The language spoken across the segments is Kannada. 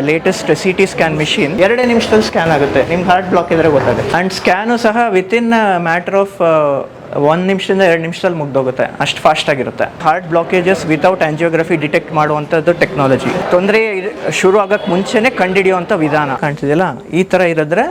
ಲೇಟೆಸ್ಟ್ CT ಸ್ಕ್ಯಾನ್ ಮಿಷಿನ್ 2 ನಿಮಿಷದಲ್ಲಿ ಸ್ಕ್ಯಾನ್ ಆಗುತ್ತೆ. ನಿಮ್ಗೆ ಹಾರ್ಟ್ ಬ್ಲಾಕ್ ಇದ್ರೆ ಗೊತ್ತಾಗುತ್ತೆ. ಆ್ಯಂಡ್ ಸ್ಕ್ಯಾನು ಸಹ ವಿತಿನ್ ಮ್ಯಾಟರ್ ಆಫ್ 1 ನಿಮಿಷದಿಂದ 2 ನಿಮಿಷದಲ್ಲಿ ಮುಗ್ದೋಗುತ್ತೆ. ಅಷ್ಟು ಫಾಸ್ಟ್ ಆಗಿರುತ್ತೆ. Heart blockages without angiography detect ಮಾಡುವಂಥದ್ದು ಟೆಕ್ನಾಲಜಿ. ತೊಂದರೆ ಶುರು ಆಗೋಕ್ಕೆ ಮುಂಚೆನೇ ಕಂಡುಹಿಡಿಯುವಂಥ ವಿಧಾನ ಕಾಣ್ತಿದೆಯಲ್ಲ, ಈ ಥರ ಇರಿದ್ರೆ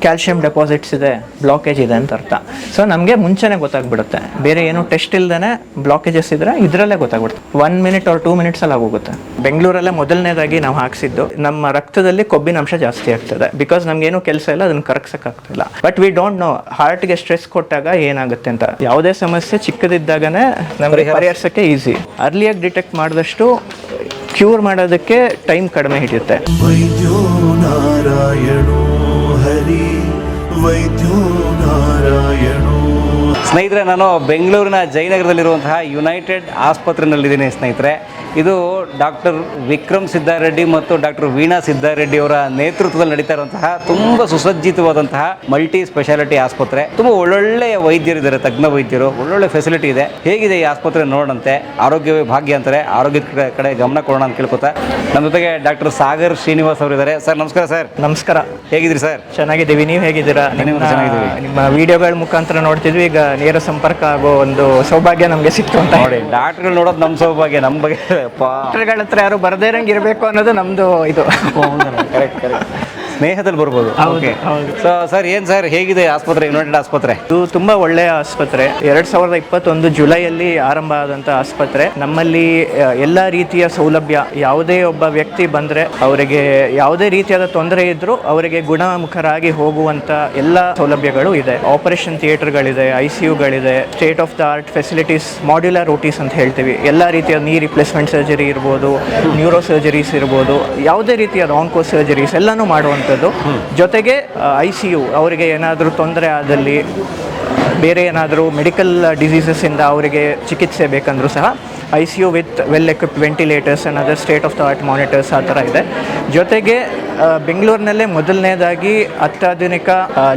ಕ್ಯಾಲ್ಶಿಯಂ ಡೆಪಾಸಿಟ್ಸ್ ಇದೆ, ಬ್ಲಾಕೇಜ್ ಇದೆ ಅಂತ ಅರ್ಥ. ಸೊ ನಮಗೆ ಮುಂಚೆನೇ ಗೊತ್ತಾಗ್ಬಿಡುತ್ತೆ. ಬೇರೆ ಏನು ಟೆಸ್ಟ್ ಇಲ್ದೇ ಬ್ಲಾಕೇಜಸ್ ಇದ್ರೆ ಇದರಲ್ಲೇ ಗೊತ್ತಾಗ್ಬಿಡುತ್ತೆ. 1 ಮಿನಿಟ್ ಆರ್ 2 ಮಿನಿಟ್ಸಲ್ಲಿ ಆಗೋಗುತ್ತೆ. ಬೆಂಗಳೂರಲ್ಲೇ ಮೊದಲನೇದಾಗಿ ನಾವು ಹಾಕ್ಸಿದ್ದು. ನಮ್ಮ ರಕ್ತದಲ್ಲಿ ಕೊಬ್ಬಿನ ಅಂಶ ಜಾಸ್ತಿ ಆಗ್ತದೆ. ಬಿಕಾಸ್ ನಮ್ಗೇನು ಕೆಲಸ ಇಲ್ಲ, ಅದನ್ನು ಕರಗ್ಸೋಕ್ಕಾಗ್ತಿಲ್ಲ. ಬಟ್ ವಿ ಡೋಂಟ್ ನೋ ಹಾರ್ಟ್ಗೆ ಸ್ಟ್ರೆಸ್ ಕೊಟ್ಟಾಗ ಏನಾಗುತ್ತೆ ಅಂತ. ಯಾವುದೇ ಸಮಸ್ಯೆ ಚಿಕ್ಕದಿದ್ದಾಗನೇ ನಮಗೆ ಪರಿಹರಿಸೋಕ್ಕೆ ಈಸಿ. ಅರ್ಲಿಯಾಗಿ ಡಿಟೆಕ್ಟ್ ಮಾಡಿದಷ್ಟು ಕ್ಯೂರ್ ಮಾಡೋದಕ್ಕೆ ಟೈಮ್ ಕಡಿಮೆ ಹಿಡಿಯುತ್ತೆ. ವೈದ್ಯೋ ನಾರಾಯಣೋ ಹರಿ ವೈದ್ಯೋ ನಾರಾಯಣೋ. ಸ್ನೇಹಿತರೆ, ನಾನು ಬೆಂಗಳೂರಿನ ಜಯನಗರದಲ್ಲಿರುವಂತಹ ಯುನೈಟೆಡ್ ಆಸ್ಪತ್ರೆಯಲ್ಲಿದ್ದೀನಿ ಸ್ನೇಹಿತರೆ. ಇದು ಡಾಕ್ಟರ್ ವಿಕ್ರಮ್ ಸಿದ್ದಾರೆಡ್ಡಿ ಮತ್ತು ಡಾಕ್ಟರ್ ವೀಣಾ ಸಿದ್ದಾರೆಡ್ಡಿ ಅವರ ನೇತೃತ್ವದಲ್ಲಿ ನಡೀತಾ ಇರುವಂತಹ ತುಂಬ ಸುಸಜ್ಜಿತವಾದಂತಹ ಮಲ್ಟಿ ಸ್ಪೆಷಾಲಿಟಿ ಆಸ್ಪತ್ರೆ. ತುಂಬ ಒಳ್ಳೊಳ್ಳೆ ವೈದ್ಯರಿದ್ದಾರೆ, ತಜ್ಞ ವೈದ್ಯರು, ಒಳ್ಳೊಳ್ಳೆ ಫೆಸಿಲಿಟಿ ಇದೆ. ಹೇಗಿದೆ ಈ ಆಸ್ಪತ್ರೆ ನೋಡಂತೆ. ಆರೋಗ್ಯವೇ ಭಾಗ್ಯ ಅಂತಾರೆ, ಆರೋಗ್ಯದ ಕಡೆ ಗಮನ ಕೊಡೋಣ ಅಂತ ಕೇಳ್ಕೊತಾ ನಮ್ಮ ಜೊತೆಗೆ ಡಾಕ್ಟರ್ ಸಾಗರ್ ಶ್ರೀನಿವಾಸ್ ಅವರಿದ್ದಾರೆ. ಸರ್ ನಮಸ್ಕಾರ. ಸರ್ ನಮಸ್ಕಾರ. ಹೇಗಿದ್ರಿ ಸರ್? ಚೆನ್ನಾಗಿದ್ದೀವಿ, ನೀವು ಹೇಗಿದ್ದೀರಾ? ಚೆನ್ನಾಗಿದ್ದೀವಿ. ನಿಮ್ಮ ವಿಡಿಯೋಗಳ ಮುಖಾಂತರ ನೋಡ್ತಿದ್ವಿ. ಈಗ ನೇರ ಸಂಪರ್ಕ ಆಗೋ ಒಂದು ಸೌಭಾಗ್ಯ ನಮಗೆ ಸಿಕ್ತು ಅಂತ ನೋಡಿ. ಡಾಕ್ಟರ್ಗಳು ನೋಡೋದು ನಮ್ಮ ಸೌಭಾಗ್ಯ. ನಮ್ಮ ಬಗ್ಗೆ ಡಾಕ್ಟರ್ಗಳ ಹತ್ರ ಯಾರು ಬರದೇ ಇರಂಗೆ ಇರಬೇಕು ಅನ್ನೋದು ನಮ್ಮದು ಇದು. ಕರೆಕ್ಟ್. ಸ್ನೇಹದಲ್ಲಿ ಬರ್ಬೋದು. ಓಕೆ. ಸೊ ಸರ್, ಏನು ಸರ್ ಹೇಗಿದೆ ಆಸ್ಪತ್ರೆ, ಯುನೈಟೆಡ್ ಆಸ್ಪತ್ರೆ? ಇದು ತುಂಬ ಒಳ್ಳೆಯ ಆಸ್ಪತ್ರೆ. 2021 ಜುಲೈಯಲ್ಲಿ ಆರಂಭ ಆದಂಥ ಆಸ್ಪತ್ರೆ. ನಮ್ಮಲ್ಲಿ ಎಲ್ಲ ರೀತಿಯ ಸೌಲಭ್ಯ, ಯಾವುದೇ ಒಬ್ಬ ವ್ಯಕ್ತಿ ಬಂದರೆ ಅವರಿಗೆ ಯಾವುದೇ ರೀತಿಯಾದ ತೊಂದರೆ ಇದ್ದರೂ ಅವರಿಗೆ ಗುಣಮುಖರಾಗಿ ಹೋಗುವಂಥ ಎಲ್ಲ ಸೌಲಭ್ಯಗಳು ಇದೆ. ಆಪರೇಷನ್ ಥಿಯೇಟರ್ಗಳಿದೆ, ICUಗಳಿದೆ, state of the art facilities, modular OTs ಅಂತ ಹೇಳ್ತೀವಿ. ಎಲ್ಲ ರೀತಿಯ ನೀ ರಿಪ್ಲೇಸ್ಮೆಂಟ್ ಸರ್ಜರಿ ಇರ್ಬೋದು, ನ್ಯೂರೋ ಸರ್ಜರೀಸ್ ಇರ್ಬೋದು, ಯಾವುದೇ ರೀತಿಯಾದ ಆಂಕೋ ಸರ್ಜರೀಸ್ ಎಲ್ಲನೂ ಮಾಡುವಂಥ. ಜೊತೆಗೆ ICU ಅವರಿಗೆ ಏನಾದರೂ ತೊಂದರೆ ಆದಲ್ಲಿ, ಬೇರೆ ಏನಾದರೂ ಮೆಡಿಕಲ್ ಡಿಸೀಸಸ್ ಇಂದ ಅವರಿಗೆ ಚಿಕಿತ್ಸೆ ಬೇಕಂದ್ರೂ ಸಹ ICU with well equipped ventilators and other state of the art monitors ಆ ಥರ ಇದೆ. ಜೊತೆಗೆ ಬೆಂಗಳೂರಿನಲ್ಲೇ ಮೊದಲನೇದಾಗಿ ಅತ್ಯಾಧುನಿಕ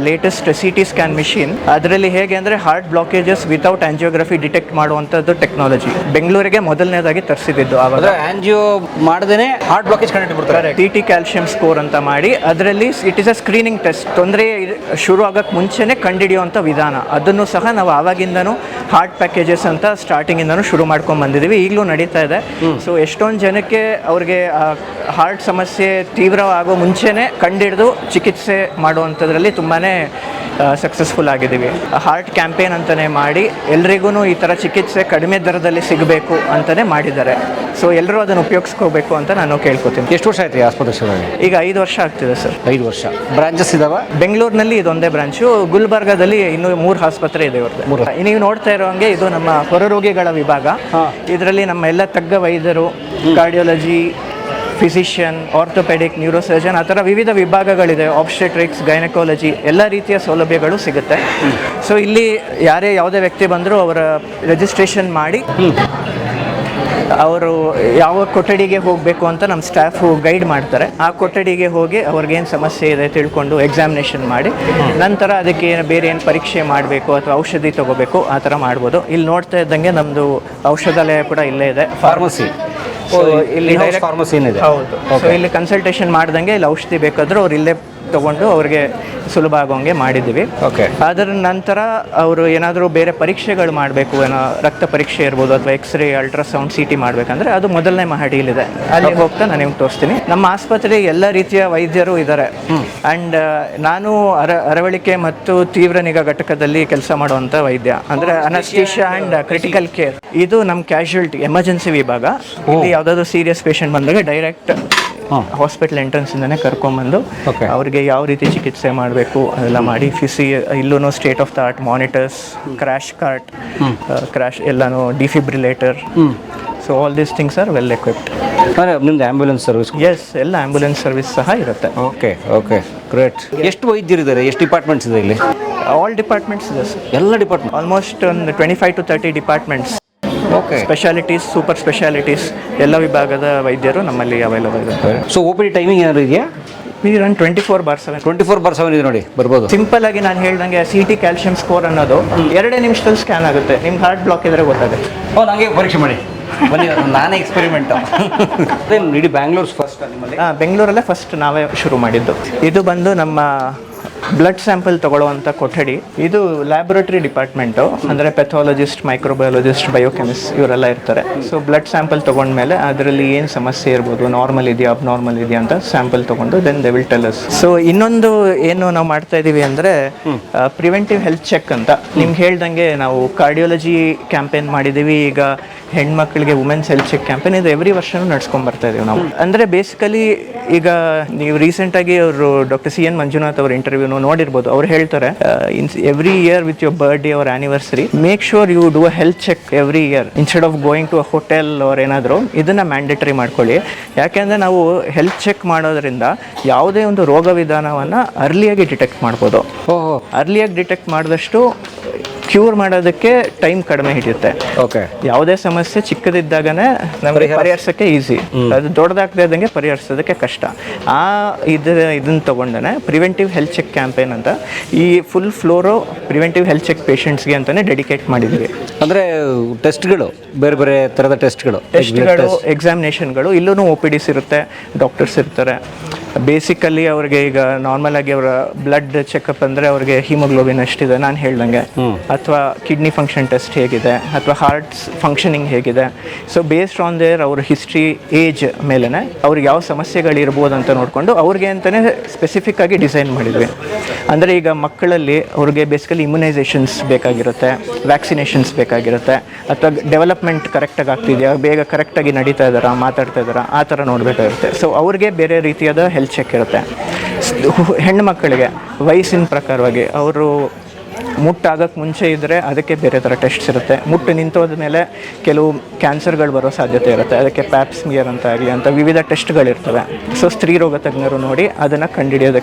ಲೇಟೆಸ್ಟ್ CT ಸ್ಕ್ಯಾನ್ ಮಿಷಿನ್. ಅದರಲ್ಲಿ ಹೇಗೆ ಅಂದರೆ heart blockages without angiography detect ಮಾಡುವಂಥದ್ದು ಟೆಕ್ನಾಲಜಿ ಬೆಂಗಳೂರಿಗೆ ಮೊದಲನೇದಾಗಿ ತರಿಸಿದ್ದು. ಆವಾಗ ಆಂಜಿಯೋ ಮಾಡದೇನೆ ಹಾರ್ಟ್ ಬ್ಲಾಕೇಜ್ ಕಂಡುಹಿಡಿಬಿಡ್ತಾರೆ. TT ಕ್ಯಾಲ್ಶಿಯಂ ಸ್ಕೋರ್ ಅಂತ ಮಾಡಿ ಅದರಲ್ಲಿ it is a screening test. ತೊಂದರೆ ಶುರು ಆಗೋಕ್ಕೆ ಮುಂಚೆನೇ ಕಂಡುಹಿಡಿಯುವಂಥ ವಿಧಾನ. ಅದನ್ನು ಸಹ ನಾವು ಆವಾಗಿಂದನೂ ಹಾರ್ಟ್ ಪ್ಯಾಕೇಜಸ್ ಅಂತ ಸ್ಟಾರ್ಟಿಂಗಿಂದನೂ ಶುರು ಮಾಡ್ಕೊಂಡು ಬಂದಿದ್ದೀವಿ. ಈಗಲೂ ನಡೀತಾ ಇದೆ. ಸೊ ಎಷ್ಟೊಂದು ಜನಕ್ಕೆ ಅವ್ರಿಗೆ ಹಾರ್ಟ್ ಸಮಸ್ಯೆ ತೀವ್ರವಾಗೋ ಮುಂಚೆನೇ ಕಂಡಿಡಿದು ಚಿಕಿತ್ಸೆ ಮಾಡುವಂಥದ್ರಲ್ಲಿ ತುಂಬಾ ಸಕ್ಸಸ್ಫುಲ್ ಆಗಿದ್ದೀವಿ. ಹಾರ್ಟ್ ಕ್ಯಾಂಪೇನ್ ಅಂತಲೇ ಮಾಡಿ ಎಲ್ರಿಗೂ ಈ ಥರ ಚಿಕಿತ್ಸೆ ಕಡಿಮೆ ದರದಲ್ಲಿ ಸಿಗಬೇಕು ಅಂತಲೇ ಮಾಡಿದ್ದಾರೆ. ಸೊ ಎಲ್ಲರೂ ಅದನ್ನು ಉಪಯೋಗಿಸ್ಕೋಬೇಕು ಅಂತ ನಾನು ಕೇಳ್ಕೊತೀನಿ. ಎಷ್ಟು ವರ್ಷ ಆಯ್ತು ಈ ಆಸ್ಪತ್ರೆ? ಈಗ 5 ವರ್ಷ ಆಗ್ತಿದೆ ಸರ್. 5 ವರ್ಷ. ಬ್ರಾಂಚಸ್ ಇದಾವೆ ಬೆಂಗಳೂರಿನಲ್ಲಿ ಇದೊಂದೇ ಬ್ರಾಂಚು. ಗುಲ್ಬರ್ಗಾದಲ್ಲಿ ಇನ್ನೂ 3 ಆಸ್ಪತ್ರೆ ಇದೆ ಇವ್ರದ್ದು. ನೀವು ನೋಡ್ತಾ ಇರೋ ಹಂಗೆ ಇದು ನಮ್ಮ ಹೊರರೋಗಿಗಳ ವಿಭಾಗ. ಇದರಲ್ಲಿ ನಮ್ಮ ಎಲ್ಲ ತಜ್ಞ ವೈದ್ಯರು, ಕಾರ್ಡಿಯಾಲಜಿ, ಫಿಸಿಷಿಯನ್, ಆರ್ಥೋಪೆಡಿಕ್, ನ್ಯೂರೋಸರ್ಜನ್ ಆ ಥರ ವಿವಿಧ ವಿಭಾಗಗಳಿದೆ. ಆಬ್ಸ್ಟೆಟ್ರಿಕ್ಸ್, ಗೈನಕಾಲಜಿ ಎಲ್ಲ ರೀತಿಯ ಸೌಲಭ್ಯಗಳು ಸಿಗುತ್ತೆ. ಸೊ ಇಲ್ಲಿ ಯಾರೇ ಯಾವುದೇ ವ್ಯಕ್ತಿ ಬಂದರೂ ಅವರ ರಿಜಿಸ್ಟ್ರೇಷನ್ ಮಾಡಿ ಅವರು ಯಾವ ಕೊಠಡಿಗೆ ಹೋಗಬೇಕು ಅಂತ ನಮ್ಮ ಸ್ಟಾಫು ಗೈಡ್ ಮಾಡ್ತಾರೆ. ಆ ಕೊಠಡಿಗೆ ಹೋಗಿ ಅವ್ರಿಗೇನು ಸಮಸ್ಯೆ ಇದೆ ತಿಳ್ಕೊಂಡು ಎಕ್ಸಾಮಿನೇಷನ್ ಮಾಡಿ ನಂತರ ಅದಕ್ಕೆ ಬೇರೆ ಏನು ಪರೀಕ್ಷೆ ಮಾಡಬೇಕು ಅಥವಾ ಔಷಧಿ ತೊಗೋಬೇಕು ಆ ಥರ ಮಾಡ್ಬೋದು. ಇಲ್ಲಿ ನೋಡ್ತಾ ಇದ್ದಂಗೆ ನಮ್ಮದು ಔಷಧಾಲಯ ಕೂಡ ಇಲ್ಲೇ ಇದೆ. ಫಾರ್ಮಸಿ ಇಲ್ಲಿ ಫಾರ್ಮಸಿ ಇದೆ. ಹೌದು. ಸೊ ಇಲ್ಲಿ ಕನ್ಸಲ್ಟೇಷನ್ ಮಾಡ್ದಂಗೆ ಇಲ್ಲಿ ಔಷಧಿ ಬೇಕಾದರೂ ಅವ್ರು ಇಲ್ಲೇ ತೊಗೊಂಡು ಅವ್ರಿಗೆ ಸುಲಭ ಆಗೋಂಗೆ ಮಾಡಿದ್ದೀವಿ. ಓಕೆ. ಅದರ ನಂತರ ಅವರು ಏನಾದರೂ ಬೇರೆ ಪರೀಕ್ಷೆಗಳು ಮಾಡಬೇಕು, ಏನೋ ರಕ್ತ ಪರೀಕ್ಷೆ ಇರ್ಬೋದು ಅಥವಾ ಎಕ್ಸ್ರೇ, ಅಲ್ಟ್ರಾಸೌಂಡ್, CT ಮಾಡಬೇಕಂದ್ರೆ ಅದು ಮೊದಲನೇ ಮಹಡಿಯಲ್ಲಿದೆ. ಅಲ್ಲಿ ಹೋಗ್ತಾ ನಾನು ನಿಮ್ಗೆ ತೋರಿಸ್ತೀನಿ. ನಮ್ಮ ಆಸ್ಪತ್ರೆ ಎಲ್ಲ ರೀತಿಯ ವೈದ್ಯರು ಇದ್ದಾರೆ. ಆ್ಯಂಡ್ ನಾನು ಅರವಳಿಕೆ ಮತ್ತು ತೀವ್ರ ನಿಗಾ ಘಟಕದಲ್ಲಿ ಕೆಲಸ ಮಾಡುವಂಥ ವೈದ್ಯ, ಅಂದರೆ ಅನಸ್ತೀಶಿಯಾ ಆ್ಯಂಡ್ ಕ್ರಿಟಿಕಲ್ ಕೇರ್. ಇದು ನಮ್ಮ ಕ್ಯಾಶುಯಾಲಿಟಿ ಎಮರ್ಜೆನ್ಸಿ ವಿಭಾಗ. ಇಲ್ಲಿ ಯಾವುದಾದ್ರು ಸೀರಿಯಸ್ ಪೇಷಂಟ್ ಬಂದಾಗ ಡೈರೆಕ್ಟ್ ಹಾಸ್ಪಿಟಲ್ ಎಂಟ್ರೆನ್ಸಿಂದನೇ ಕರ್ಕೊಂಬಂದು ಅವ್ರಿಗೆ ಯಾವ ರೀತಿ ಚಿಕಿತ್ಸೆ ಮಾಡಬೇಕು ಅದೆಲ್ಲ ಮಾಡಿ ಇಲ್ಲೂ state of the art monitors, crash ಎಲ್ಲನೂ, defibrillator. So all these things are well equipped. ನಿಮ್ದು ಆಂಬ್ಯುಲೆನ್ಸ್ ಸರ್ವಿಸ್? ಎಸ್, ಎಲ್ಲ ಆಂಬ್ಯುಲೆನ್ಸ್ ಸರ್ವಿಸ್ ಸಹ ಇರುತ್ತೆ. Okay great. ಎಷ್ಟು ವೈದ್ಯರಿದ್ದಾರೆ, ಎಷ್ಟು ಡಿಪಾರ್ಟ್ಮೆಂಟ್ಸ್ ಇದೆ ಇಲ್ಲಿ? ಆಲ್ ಡಿಪಾರ್ಟ್ಮೆಂಟ್ಸ್ ಇದೆ ಸರ್. ಎಲ್ಲ ಡಿಪಾರ್ಟ್ಮೆಂಟ್ ಆಲ್ಮೋಸ್ಟ್ ಒಂದು 25 to 30 departments. Okay. Specialities, super specialities ಎಲ್ಲ ವಿಭಾಗದ ವೈದ್ಯರು ನಮ್ಮಲ್ಲಿ ಅವೈಲಬಲ್ ಇದ್ದಾರೆ. ಸೊ OPD ಟೈಮಿಂಗ್ ಏನಾದ್ರು ಇದೆಯಾ? V run 24/7. 24/7 ಇದೆ ನೋಡಿ, ಬರ್ಬೋದು. ಸಿಂಪಲ್ ಆಗಿ ನಾನು ಹೇಳ್ದಂಗೆ CT ಕ್ಯಾಲ್ಶಿಯಂ ಸ್ಕೋರ್ ಅನ್ನೋದು 2 ನಿಮಿಷದಲ್ಲಿ ಸ್ಕ್ಯಾನ್ ಆಗುತ್ತೆ. ನಿಮ್ಗೆ ಹಾರ್ಟ್ ಬ್ಲಾಕ್ ಇದ್ರೆ ಗೊತ್ತಾಗುತ್ತೆ. ನನಗೆ ಪರೀಕ್ಷೆ ಮಾಡಿ. ಬನ್ನಿ ನಾನೇ ಎಕ್ಸ್ಪೆರಿಮೆಂಟು. ಇಡೀ ಬ್ಯಾಂಗ್ಳೂರ್ ಫಸ್ಟ್ ನಿಮ್ಮಲ್ಲಿ? ಬೆಂಗಳೂರಲ್ಲೇ ಫಸ್ಟ್ ನಾವೇ ಶುರು ಮಾಡಿದ್ದು. ಇದು ಬಂದು ನಮ್ಮ ಬ್ಲಡ್ ಸ್ಯಾಂಪಲ್ ತಗೊಳ್ಳುವಂಥ ಕೊಠಡಿ. ಇದು ಲ್ಯಾಬೊರೇಟರಿ ಡಿಪಾರ್ಟ್ಮೆಂಟು, ಅಂದರೆ ಪೆಥಾಲಜಿಸ್ಟ್, ಮೈಕ್ರೋಬಯಾಲಜಿಸ್ಟ್, ಬಯೋಕೆಮಿಸ್ಟ್ ಇವರೆಲ್ಲ ಇರ್ತಾರೆ. ಸೊ ಬ್ಲಡ್ ಸ್ಯಾಂಪಲ್ ತೊಗೊಂಡ್ಮೇಲೆ ಅದರಲ್ಲಿ ಏನು ಸಮಸ್ಯೆ ಇರ್ಬೋದು, ನಾರ್ಮಲ್ ಇದೆಯಾ ಅಬ್ನಾರ್ಮಲ್ ಇದೆಯಾ ಅಂತ ಸ್ಯಾಂಪಲ್ ತೊಗೊಂಡು then they will tell us. So ಇನ್ನೊಂದು ಏನು ನಾವು ಮಾಡ್ತಾ ಇದ್ದೀವಿ ಅಂದರೆ ಪ್ರಿವೆಂಟಿವ್ ಹೆಲ್ತ್ ಚೆಕ್ ಅಂತ. ನಿಮ್ಗೆ ಹೇಳ್ದಂಗೆ ನಾವು ಕಾರ್ಡಿಯಾಲಜಿ ಕ್ಯಾಂಪೇನ್ ಮಾಡಿದ್ದೀವಿ. ಈಗ ಹೆಣ್ಮಕ್ಳಿಗೆ ವುಮೆನ್ಸ್ ಹೆಲ್ತ್ ಚೆಕ್ ಕ್ಯಾಂಪೇನ್ ಇದು ಎವ್ರಿ ವರ್ಷನೂ ನಡ್ಸ್ಕೊಂಡ್ ಬರ್ತಾ ಇದೀವಿ ನಾವು. ಅಂದರೆ ಬೇಸಿಕಲಿ ಈಗ ನೀವು ರೀಸೆಂಟಾಗಿ ಅವರು ಡಾಕ್ಟರ್ CN ಮಂಜುನಾಥ್ ಅವ್ರ ಇಂಟರ್ವ್ಯೂನು ನೋಡಿರ್ಬೋದು. ಅವ್ರು ಹೇಳ್ತಾರೆ every year with your birthday or anniversary make sure you do a health check every year instead of going to a hotel ಅವ್ರ ಏನಾದರೂ. ಇದನ್ನ ಮ್ಯಾಂಡೇಟರಿ ಮಾಡ್ಕೊಳ್ಳಿ. ಯಾಕೆಂದರೆ ನಾವು ಹೆಲ್ತ್ ಚೆಕ್ ಮಾಡೋದ್ರಿಂದ ಯಾವುದೇ ಒಂದು ರೋಗ ವಿಧಾನವನ್ನು ಅರ್ಲಿಯಾಗಿ ಡಿಟೆಕ್ಟ್ ಮಾಡ್ಬೋದು. ಅರ್ಲಿಯಾಗಿ ಡಿಟೆಕ್ಟ್ ಮಾಡಿದಷ್ಟು ಕ್ಯೂರ್ ಮಾಡೋದಕ್ಕೆ ಟೈಮ್ ಕಡಿಮೆ ಹಿಡಿಯುತ್ತೆ. ಓಕೆ. ಯಾವುದೇ ಸಮಸ್ಯೆ ಚಿಕ್ಕದಿದ್ದಾಗನೇ ನಮಗೆ ಪರಿಹರಿಸೋಕ್ಕೆ ಈಸಿ, ಅದು ದೊಡ್ಡದಾಗದೇ ಇದ್ದಂಗೆ ಪರಿಹರಿಸೋದಕ್ಕೆ ಕಷ್ಟ. ಇದನ್ನ ತಗೊಂಡೇ ಪ್ರಿವೆಂಟಿವ್ ಹೆಲ್ತ್ ಚೆಕ್ ಕ್ಯಾಂಪೇನ್ ಅಂತ ಈ full floor preventive health check ಪೇಷಂಟ್ಸ್ಗೆ ಅಂತಲೇ ಡೆಡಿಕೇಟ್ ಮಾಡಿದ್ವಿ. ಅಂದರೆ ಟೆಸ್ಟ್ಗಳು, ಬೇರೆ ಬೇರೆ ಥರದ ಟೆಸ್ಟ್ಗಳು, ಎಕ್ಸಾಮಿನೇಷನ್ಗಳು. ಇಲ್ಲೂ OPDs ಇರುತ್ತೆ, ಡಾಕ್ಟರ್ಸ್ ಇರ್ತಾರೆ. ಬೇಸಿಕಲಿ ಅವ್ರಿಗೆ ಈಗ ನಾರ್ಮಲ್ ಆಗಿ ಅವರ ಬ್ಲಡ್ ಚೆಕಪ್ ಅಂದರೆ ಅವ್ರಿಗೆ ಹಿಮೋಗ್ಲೋಬಿನ್ ಎಷ್ಟಿದೆ ನಾನು ಹೇಳ್ದಂಗೆ, ಅಥವಾ ಕಿಡ್ನಿ ಫಂಕ್ಷನ್ ಟೆಸ್ಟ್ ಹೇಗಿದೆ, ಅಥವಾ ಹಾರ್ಟ್ ಫಂಕ್ಷನಿಂಗ್ ಹೇಗಿದೆ. ಸೊ ಬೇಸ್ಡ್ ಆನ್ ದೇರ್ ಅವ್ರ ಹಿಸ್ಟ್ರಿ, ಏಜ್ ಮೇಲೇ ಅವ್ರಿಗೆ ಯಾವ ಸಮಸ್ಯೆಗಳಿರ್ಬೋದು ಅಂತ ನೋಡಿಕೊಂಡು ಅವ್ರಿಗೆ ಅಂತಲೇ ಸ್ಪೆಸಿಫಿಕ್ ಆಗಿ ಡಿಸೈನ್ ಮಾಡಿದ್ವಿ. ಅಂದರೆ ಈಗ ಮಕ್ಕಳಲ್ಲಿ ಅವ್ರಿಗೆ ಬೇಸಿಕಲಿ ಇಮ್ಯುನೈಸೇಷನ್ಸ್ ಬೇಕಾಗಿರುತ್ತೆ, ವ್ಯಾಕ್ಸಿನೇಷನ್ಸ್ ಬೇಕಾಗಿರುತ್ತೆ, ಅಥವಾ ಡೆವಲಪ್ಮೆಂಟ್ ಕರೆಕ್ಟಾಗಿ ಆಗ್ತಿದೆಯಾ, ಬೇಗ ಕರೆಕ್ಟಾಗಿ ನಡೀತಾ ಇದ್ದಾರಾ, ಮಾತಾಡ್ತಾ ಇದ್ದಾರಾ, ಆ ಥರ ನೋಡಬೇಕಾಗಿರುತ್ತೆ. ಸೊ ಅವ್ರಿಗೆ ಬೇರೆ ರೀತಿಯಾದ ಹೆಲ್ತ್ ಚೆಕ್ ಇರುತ್ತೆ. ಹೆಣ್ಣು ಮಕ್ಕಳಿಗೆ ವಯಸ್ಸಿನ ಪ್ರಕಾರವಾಗಿ ಅವರು ಮುಟ್ಟಾಗಕ್ಕೆ ಮುಂಚೆ ಇದ್ದರೆ ಅದಕ್ಕೆ ಬೇರೆ ಥರ ಟೆಸ್ಟ್ಸ್ ಇರುತ್ತೆ. ಮುಟ್ಟು ನಿಂತೋದ ಮೇಲೆ ಕೆಲವು ಕ್ಯಾನ್ಸರ್ಗಳು ಬರೋ ಸಾಧ್ಯತೆ ಇರುತ್ತೆ, ಅದಕ್ಕೆ ಪ್ಯಾಪ್ಸ್ಮಿಯರ್ ಅಂತ ಆಗಲಿ ಅಂತ ವಿವಿಧ ಟೆಸ್ಟ್ಗಳಿರ್ತವೆ. ಸೊ ಸ್ತ್ರೀ ರೋಗ ತಜ್ಞರು ನೋಡಿ ಅದನ್ನು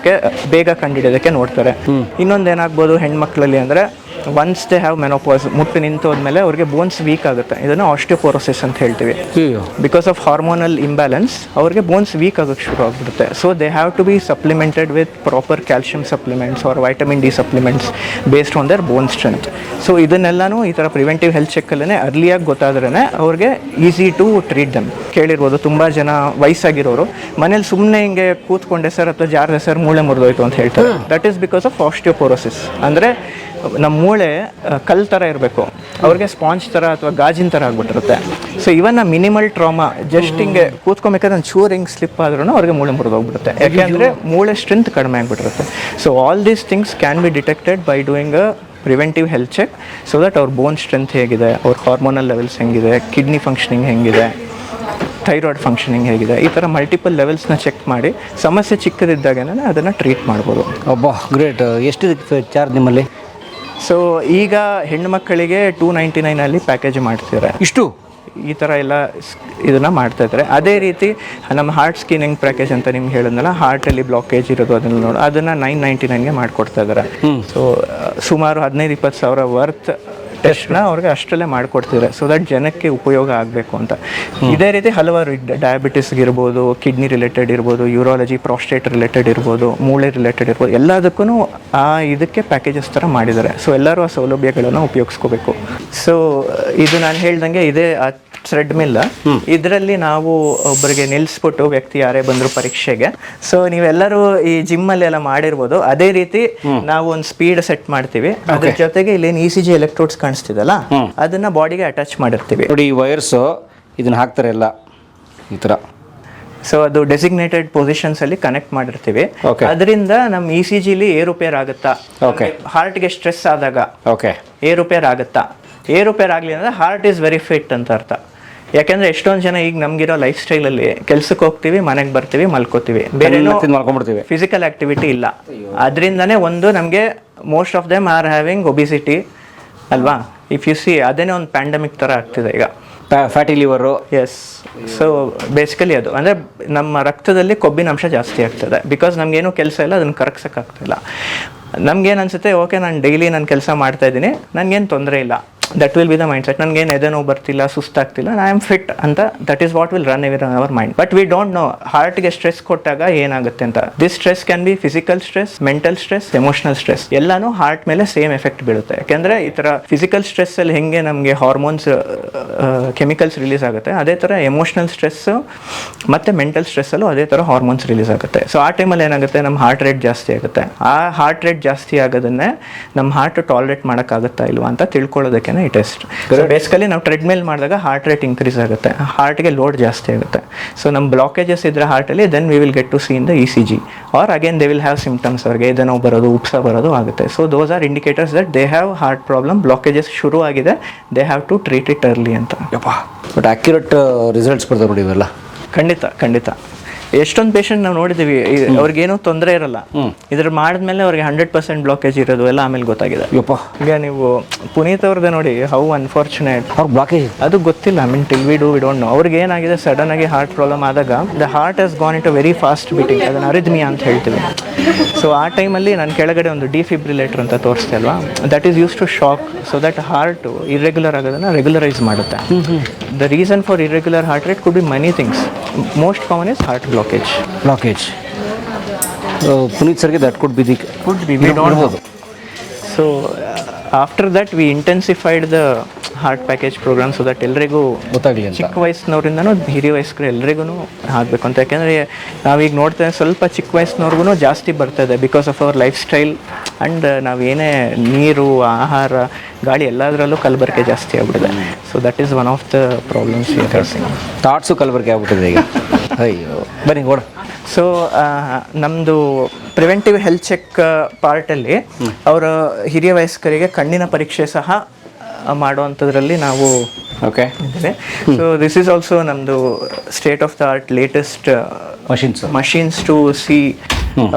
ಬೇಗ ಕಂಡುಹಿಡಿಯೋದಕ್ಕೆ ನೋಡ್ತಾರೆ. ಇನ್ನೊಂದೇನಾಗ್ಬೋದು ಹೆಣ್ಮಕ್ಳಲ್ಲಿ ಅಂದರೆ ಒನ್ಸ್ ದೇ ಹ್ಯಾವ್ ಮೆನೋಪಾಸ್, ಮುಟ್ಟು ನಿಂತೋದ್ಮೇಲೆ ಅವ್ರಿಗೆ ಬೋನ್ಸ್ ವೀಕ್ ಆಗುತ್ತೆ. ಇದನ್ನು ಆಸ್ಟಿಯೋಪೋರೋಸಿಸ್ ಅಂತ ಹೇಳ್ತೀವಿ. ಬಿಕಾಸ್ ಆಫ್ ಹಾರ್ಮೋನಲ್ ಇಂಬ್ಯಾಲೆನ್ಸ್ ಅವ್ರಿಗೆ ಬೋನ್ಸ್ ವೀಕ್ ಆಗೋಕ್ಕೆ ಶುರು ಆಗಿಬಿಡುತ್ತೆ. So they have to be supplemented with proper calcium supplements or vitamin D supplements based on their bone strength. So ಇದನ್ನೆಲ್ಲನೂ ಈ ಥರ ಪ್ರಿವೆಂಟಿವ್ ಹೆಲ್ತ್ ಚೆಕ್ಕಲ್ಲೇ ಅರ್ಲಿಯಾಗಿ ಗೊತ್ತಾದ್ರೇ ಅವ್ರಿಗೆ ಈಸಿ ಟು ಟ್ರೀಟ್ ದಮ್. ಕೇಳಿರ್ಬೋದು ತುಂಬ ಜನ ವಯಸ್ಸಾಗಿರೋರು ಮನೇಲಿ ಸುಮ್ಮನೆ ಹಿಂಗೆ ಕೂತ್ಕೊಂಡೆ ಸರ್ ಅಥವಾ ಜಾರದೆ ಸರ್ ಮೂಳೆ ಮುರಿದೋಯ್ತು ಅಂತ ಹೇಳ್ತಾರೆ. That is because of osteoporosis. ಅಂದರೆ ನಮ್ಮ ಮೂಳೆ ಕಲ್ ಥರ ಇರಬೇಕು, ಅವ್ರಿಗೆ ಸ್ಪಾಂಜ್ ಥರ ಅಥವಾ ಗಾಜಿನ ಥರ ಆಗ್ಬಿಟ್ಟಿರುತ್ತೆ. So even minimal trauma, just ಹಿಂಗೆ ಕೂತ್ಕೊಬೇಕಾದ್ರೆ ಒಂದು ಚೂರು ಹಿಂಗೆ ಸ್ಲಿಪ್ ಆದ್ರೂ ಅವ್ರಿಗೆ ಮೂಳೆ ಮುರಿದೋಗ್ಬಿಡುತ್ತೆ. ಯಾಕೆಂದರೆ ಮೂಳೆ ಸ್ಟ್ರೆಂತ್ ಕಡಿಮೆ ಆಗಿಬಿಟ್ಟಿರುತ್ತೆ. So all these things can be detected by doing a preventive health check. So that ಅವ್ರ ಬೋನ್ ಸ್ಟ್ರೆಂತ್ ಹೇಗಿದೆ, ಅವ್ರ ಹಾರ್ಮೋನಲ್ ಲೆವೆಲ್ಸ್ ಹೆಂಗಿದೆ, ಕಿಡ್ನಿ ಫಂಕ್ಷನಿಂಗ್ ಹೆಂಗಿದೆ, ಥೈರಾಯ್ಡ್ ಫಂಕ್ಷನಿಂಗ್ ಹೇಗಿದೆ, ಈ ಥರ ಮಲ್ಟಿಪಲ್ ಲೆವೆಲ್ಸ್ನ ಚೆಕ್ ಮಾಡಿ ಸಮಸ್ಯೆ ಚಿಕ್ಕದಿದ್ದಾಗೇ ಅದನ್ನು ಟ್ರೀಟ್ ಮಾಡ್ಬೋದು. ಒಬ್ಬ ಗ್ರೇಟ್. ಎಷ್ಟು ಚಾರ್ಜ್ ನಿಮ್ಮಲ್ಲಿ? ಸೊ ಈಗ ಹೆಣ್ಣುಮಕ್ಕಳಿಗೆ 299 ಪ್ಯಾಕೇಜ್ ಮಾಡ್ತಿದ್ದಾರೆ. ಇಷ್ಟು ಈ ಥರ ಎಲ್ಲ ಇದನ್ನು ಮಾಡ್ತಾಯಿದ್ದಾರೆ. ಅದೇ ರೀತಿ ನಮ್ಮ ಹಾರ್ಟ್ ಸ್ಕ್ರೀನಿಂಗ್ ಪ್ಯಾಕೇಜ್ ಅಂತ ನಿಮ್ಗೆ ಹೇಳಿದ್ನಲ್ಲ, ಹಾರ್ಟಲ್ಲಿ ಬ್ಲಾಕೇಜ್ ಇರೋದು ಅದನ್ನು 999ಗೆ ಮಾಡಿಕೊಡ್ತಾ ಇದ್ದಾರೆ. ಸೊ ಸುಮಾರು 15-20 ಸಾವಿರ ವರ್ತ್ ಟೆಸ್ಟ್ನ ಅವ್ರಿಗೆ ಅಷ್ಟರಲ್ಲೇ ಮಾಡಿಕೊಡ್ತಿದ್ದಾರೆ. ಸೊ ದಟ್ ಜನಕ್ಕೆ ಉಪಯೋಗ ಆಗಬೇಕು ಅಂತ. ಇದೇ ರೀತಿ ಹಲವಾರು ಡಯಾಬಿಟಿಸ್ಗಿರ್ಬೋದು, ಕಿಡ್ನಿ ರಿಲೇಟೆಡ್ ಇರ್ಬೋದು, ಯೂರಾಲಜಿ, ಪ್ರಾಸ್ಟೇಟ್ ರಿಲೇಟೆಡ್ ಇರ್ಬೋದು, ಮೂಳೆ ರಿಲೇಟೆಡ್ ಇರ್ಬೋದು, ಎಲ್ಲದಕ್ಕೂ ಇದಕ್ಕೆ ಪ್ಯಾಕೇಜಸ್ ಥರ ಮಾಡಿದ್ದಾರೆ. ಸೊ ಎಲ್ಲರೂ ಆ ಸೌಲಭ್ಯಗಳನ್ನು ಉಪಯೋಗಿಸ್ಕೋಬೇಕು. ಸೊ ಇದು ನಾನು ಹೇಳ್ದಂಗೆ ಇದೇ ಥ್ರೆಡ್ ಮಿಲ್. ಇದರಲ್ಲಿ ನಾವು ಒಬ್ಬರಿಗೆ ನಿಲ್ಲಿಸ್ಬಿಟ್ಟು ವ್ಯಕ್ತಿ ಯಾರೇ ಬಂದ್ರು ಪರೀಕ್ಷೆಗೆ, ಸೊ ನೀವೆಲ್ಲರೂ ಈ ಜಿಮ್ಮಲ್ಲಿ ಎಲ್ಲ ಮಾಡಿರ್ಬೋದು, ಅದೇ ರೀತಿ ನಾವು ಒಂದು ಸ್ಪೀಡ್ ಸೆಟ್ ಮಾಡ್ತೀವಿ. ಅದ್ರ ಜೊತೆಗೆ ಇಲ್ಲೇನು ECG ಎಲೆಕ್ಟ್ರೋಡ್ಸ್ ಕಾಣಿಸ್ತಿದಲ್ಲ ಅದನ್ನ ಬಾಡಿಗೆ ಅಟ್ಯಾಚ್ ಮಾಡಿರ್ತೀವಿ. ನೋಡಿ ಈ ವೈರ್ಸ್ ಇದನ್ನ ಹಾಕ್ತಾರೆ ಎಲ್ಲ ಈ ಥರ. ಸೊ ಅದು ಡೆಸಿಗ್ನೇಟೆಡ್ ಪೊಸಿಷನ್ಸ್ ಅಲ್ಲಿ ಕನೆಕ್ಟ್ ಮಾಡಿರ್ತೀವಿ. ಅದರಿಂದ ನಮ್ಮ ECGಲಿ ಏರುಪೇರ್ ಆಗುತ್ತಾ, ಹಾರ್ಟ್ಗೆ ಸ್ಟ್ರೆಸ್ ಆದಾಗ ಏರುಪೇರ್ ಆಗುತ್ತಾ, ಏರುಪೇರ್ ಆಗಲಿ ಅಂದರೆ ಹಾರ್ಟ್ ಈಸ್ ವೆರಿ ಫಿಟ್ ಅಂತ ಅರ್ಥ. ಯಾಕೆಂದ್ರೆ ಎಷ್ಟೊಂದು ಜನ ಈಗ ನಮ್ಗಿರೋ ಲೈಫ್ ಸ್ಟೈಲಲ್ಲಿ ಕೆಲ್ಸಕ್ಕೆ ಹೋಗ್ತೀವಿ, ಮನೆಗೆ ಬರ್ತೀವಿ, ಮಲ್ಕೋತೀವಿ, ಬೇರೆ ಫಿಸಿಕಲ್ ಆಕ್ಟಿವಿಟಿ ಇಲ್ಲ. ಅದರಿಂದನೇ ಒಂದು ನಮಗೆ most of them are having obesity ಅಲ್ವಾ. ಇಫ್ ಯು ಸಿ ಅದೇನೇ ಒಂದು ಪ್ಯಾಂಡಮಿಕ್ ಥರ ಆಗ್ತಿದೆ ಈಗ, fatty liver. Yes. So basically ಅದು ಅಂದರೆ ನಮ್ಮ ರಕ್ತದಲ್ಲಿ ಕೊಬ್ಬಿನ ಅಂಶ ಜಾಸ್ತಿ ಆಗ್ತದೆ. ಬಿಕಾಸ್ ನಮಗೇನು ಕೆಲಸ ಇಲ್ಲ, ಅದನ್ನು ಕರಗ್ಸೋಕ್ಕಾಗ್ತಿಲ್ಲ. ನಮ್ಗೇನು ಅನಿಸುತ್ತೆ, ಓಕೆ ನಾನು ಡೈಲಿ ನಾನು ಕೆಲಸ ಮಾಡ್ತಾ ಇದ್ದೀನಿ, ನನಗೇನು ತೊಂದರೆ ಇಲ್ಲ, that will be the mindset. ನನಗೇನು ಎದೆ ನೋವು ಬರ್ತಿಲ್ಲ, ಸುಸ್ತಾಗ್ತಿಲ್ಲ, ಐ ಆಮ್ ಫಿಟ್ ಅಂತ, that is what will run ever our mind. But we don't know ಹಾರ್ಟ್ಗೆ ಸ್ಟ್ರೆಸ್ ಕೊಟ್ಟಾಗ ಏನಾಗುತ್ತೆ ಅಂತ. This stress can be physical stress, mental stress, emotional stress, ಎಲ್ಲಾನು ಹಾರ್ಟ್ ಮೇಲೆ ಸೇಮ್ ಎಫೆಕ್ಟ್ ಬೀಳುತ್ತೆ. ಯಾಕೆಂದರೆ ಈ ಥರ ಫಿಸಿಕಲ್ ಸ್ಟ್ರೆಸ್ಸಲ್ಲಿ ಹೆಂಗೆ ನಮಗೆ ಹಾರ್ಮೋನ್ಸ್ ಕೆಮಿಕಲ್ಸ್ ರಿಲೀಸ್ ಆಗುತ್ತೆ, ಅದೇ ಥರ ಎಮೋಷನಲ್ ಸ್ಟ್ರೆಸ್ಸು ಮತ್ತು ಮೆಂಟಲ್ ಸ್ಟ್ರೆಸ್ಸಲ್ಲೂ ಅದೇ ಥರ ಹಾರ್ಮೋನ್ಸ್ ರಿಲೀಸ್ ಆಗುತ್ತೆ. ಸೊ ಆ ಟೈಮಲ್ಲಿ ಏನಾಗುತ್ತೆ, ನಮ್ಮ ಹಾರ್ಟ್ ರೇಟ್ ಜಾಸ್ತಿ ಆಗುತ್ತೆ. ಆ ಹಾರ್ಟ್ ರೇಟ್ ಜಾಸ್ತಿ ಆಗೋದನ್ನೇ ನಮ್ಮ ಹಾರ್ಟ್ ಟಾಲರೇಟ್ ಮಾಡೋಕ್ಕಾಗುತ್ತಾ ಇಲ್ವಾ ಅಂತ ತಿಳ್ಕೊಳ್ಳೋದಕ್ಕೆ ಈ ಟೆಸ್ಟ್. ಸೊ ಬೇಸಿಕಲಿ ನಾವು ಟ್ರೆಡ್ಮಿಲ್ ಮಾಡಿದಾಗ ಹಾರ್ಟ್ ರೇಟ್ ಇನ್ಕ್ರೀಸ್ ಆಗುತ್ತೆ, ಹಾರ್ಟ್ಗೆ ಲೋಡ್ ಜಾಸ್ತಿ ಆಗುತ್ತೆ. ಸೊ ನಮ್ಮ ಬ್ಲಾಕೇಜಸ್ ಇದ್ರೆ ಹಾರ್ಟಲ್ಲಿ, then we will get to see in the ECG, or again they will have symptoms. ಅವ್ರಿಗೆ ಎದೆ ನೋವು ಬರೋದು, ಉಪ್ಸ ಬರೋದು ಆಗುತ್ತೆ. So those are indicators that they have heart problem, blockages ಶುರು ಆಗಿದೆ, they have to treat it early ಅಂತ. ಬಟ್ ಅಕ್ಯುರೇಟ್ ರಿಸಲ್ಟ್ಸ್ ಕೊಡ್ತಾರೆ ನೋಡಿ ಇವೆಲ್ಲ. ಖಂಡಿತ ಎಷ್ಟೊಂದು ಪೇಷಂಟ್ ನಾವು ನೋಡಿದ್ದೀವಿ, ಅವ್ರಿಗೇನೂ ತೊಂದರೆ ಇರಲ್ಲ, ಇದ್ರ ಮಾಡಿದ್ಮೇಲೆ ಅವ್ರಿಗೆ 100% ಬ್ಲಾಕೇಜ್ ಇರೋದು ಎಲ್ಲ ಆಮೇಲೆ ಗೊತ್ತಾಗಿದೆ. ಈಗ ನೀವು ಪುನೀತ್ ಅವ್ರದ್ದೇ ನೋಡಿ, ಹೌ ಅನ್ಫಾರ್ಚುನೇಟ್, ಅವ್ರ ಬ್ಲಾಕೇಜ್ ಅದು ಗೊತ್ತಿಲ್ಲ. I mean till we don't know. ಅವ್ರಿಗೆ ಏನಾಗಿದೆ, ಸಡನ್ ಆಗಿ ಹಾರ್ಟ್ ಪ್ರಾಬ್ಲಮ್ ಆದಾಗ the heart has gone into very fast beating, ಅದನ್ನು ಅರಿದ್ಮಿಯಾ ಅಂತ ಹೇಳ್ತೀವಿ. ಸೊ ಆ ಟೈಮಲ್ಲಿ ನಾನು ಕೆಳಗಡೆ ಒಂದು ಡಿಫಿಬ್ರಿಲೇಟರ್ ಅಂತ ತೋರಿಸ್ತೆ ಅಲ್ವಾ, that is use to shock, so that heart irregular ಆಗೋದನ್ನು ರೆಗ್ಯುಲರೈಸ್ ಮಾಡುತ್ತೆ. The reason for irregular heart rate could be many things. Most common is heart blockage. Puneeth ಸರ್ಗೆ ದಟ್ ಕುಡ್ ಬಿ ನೋಡ್ಬೋದು. So after that we intensified the heart package programme, so that ಎಲ್ರಿಗೂ ಗೊತ್ತಾಗಲಿ, ಚಿಕ್ಕ ವಯಸ್ಸಿನವ್ರಿಂದನೂ ಹಿರಿಯ ವಯಸ್ಕರು ಎಲ್ರಿಗೂ ಆಗಬೇಕು ಅಂತ. ಯಾಕೆಂದರೆ ನಾವೀಗ ನೋಡ್ತೇವೆ, ಸ್ವಲ್ಪ ಚಿಕ್ಕ ವಯಸ್ಸಿನವ್ರಿಗೂ ಜಾಸ್ತಿ ಬರ್ತದೆ, because of our lifestyle and ನಾವೇನೇ ನೀರು, ಆಹಾರ, ಗಾಳಿ ಎಲ್ಲದರಲ್ಲೂ ಕಲಬೆರಕೆ ಜಾಸ್ತಿ ಆಗ್ಬಿಟ್ಟಿದೆ. So that is one of the problems we are facing. Thoughts ಕಲಬೆರಕೆ ಆಗ್ಬಿಟ್ಟಿದೆ ಈಗ. ಅಯ್ಯೋ ಬನ್ನಿ ಓಡ. ಸೊ ನಮ್ಮದು ಪ್ರಿವೆಂಟಿವ್ ಹೆಲ್ತ್ ಚೆಕ್ ಪಾರ್ಟಲ್ಲಿ ಅವರ ಹಿರಿಯ ವಯಸ್ಕರಿಗೆ ಕಣ್ಣಿನ ಪರೀಕ್ಷೆ ಸಹ ಮಾಡುವಂಥದ್ರಲ್ಲಿ ನಾವು ಇದ್ದೇವೆ. ಸೊ ದಿಸ್ ಈಸ್ ಆಲ್ಸೋ ನಮ್ಮದು state of the art latest machines to see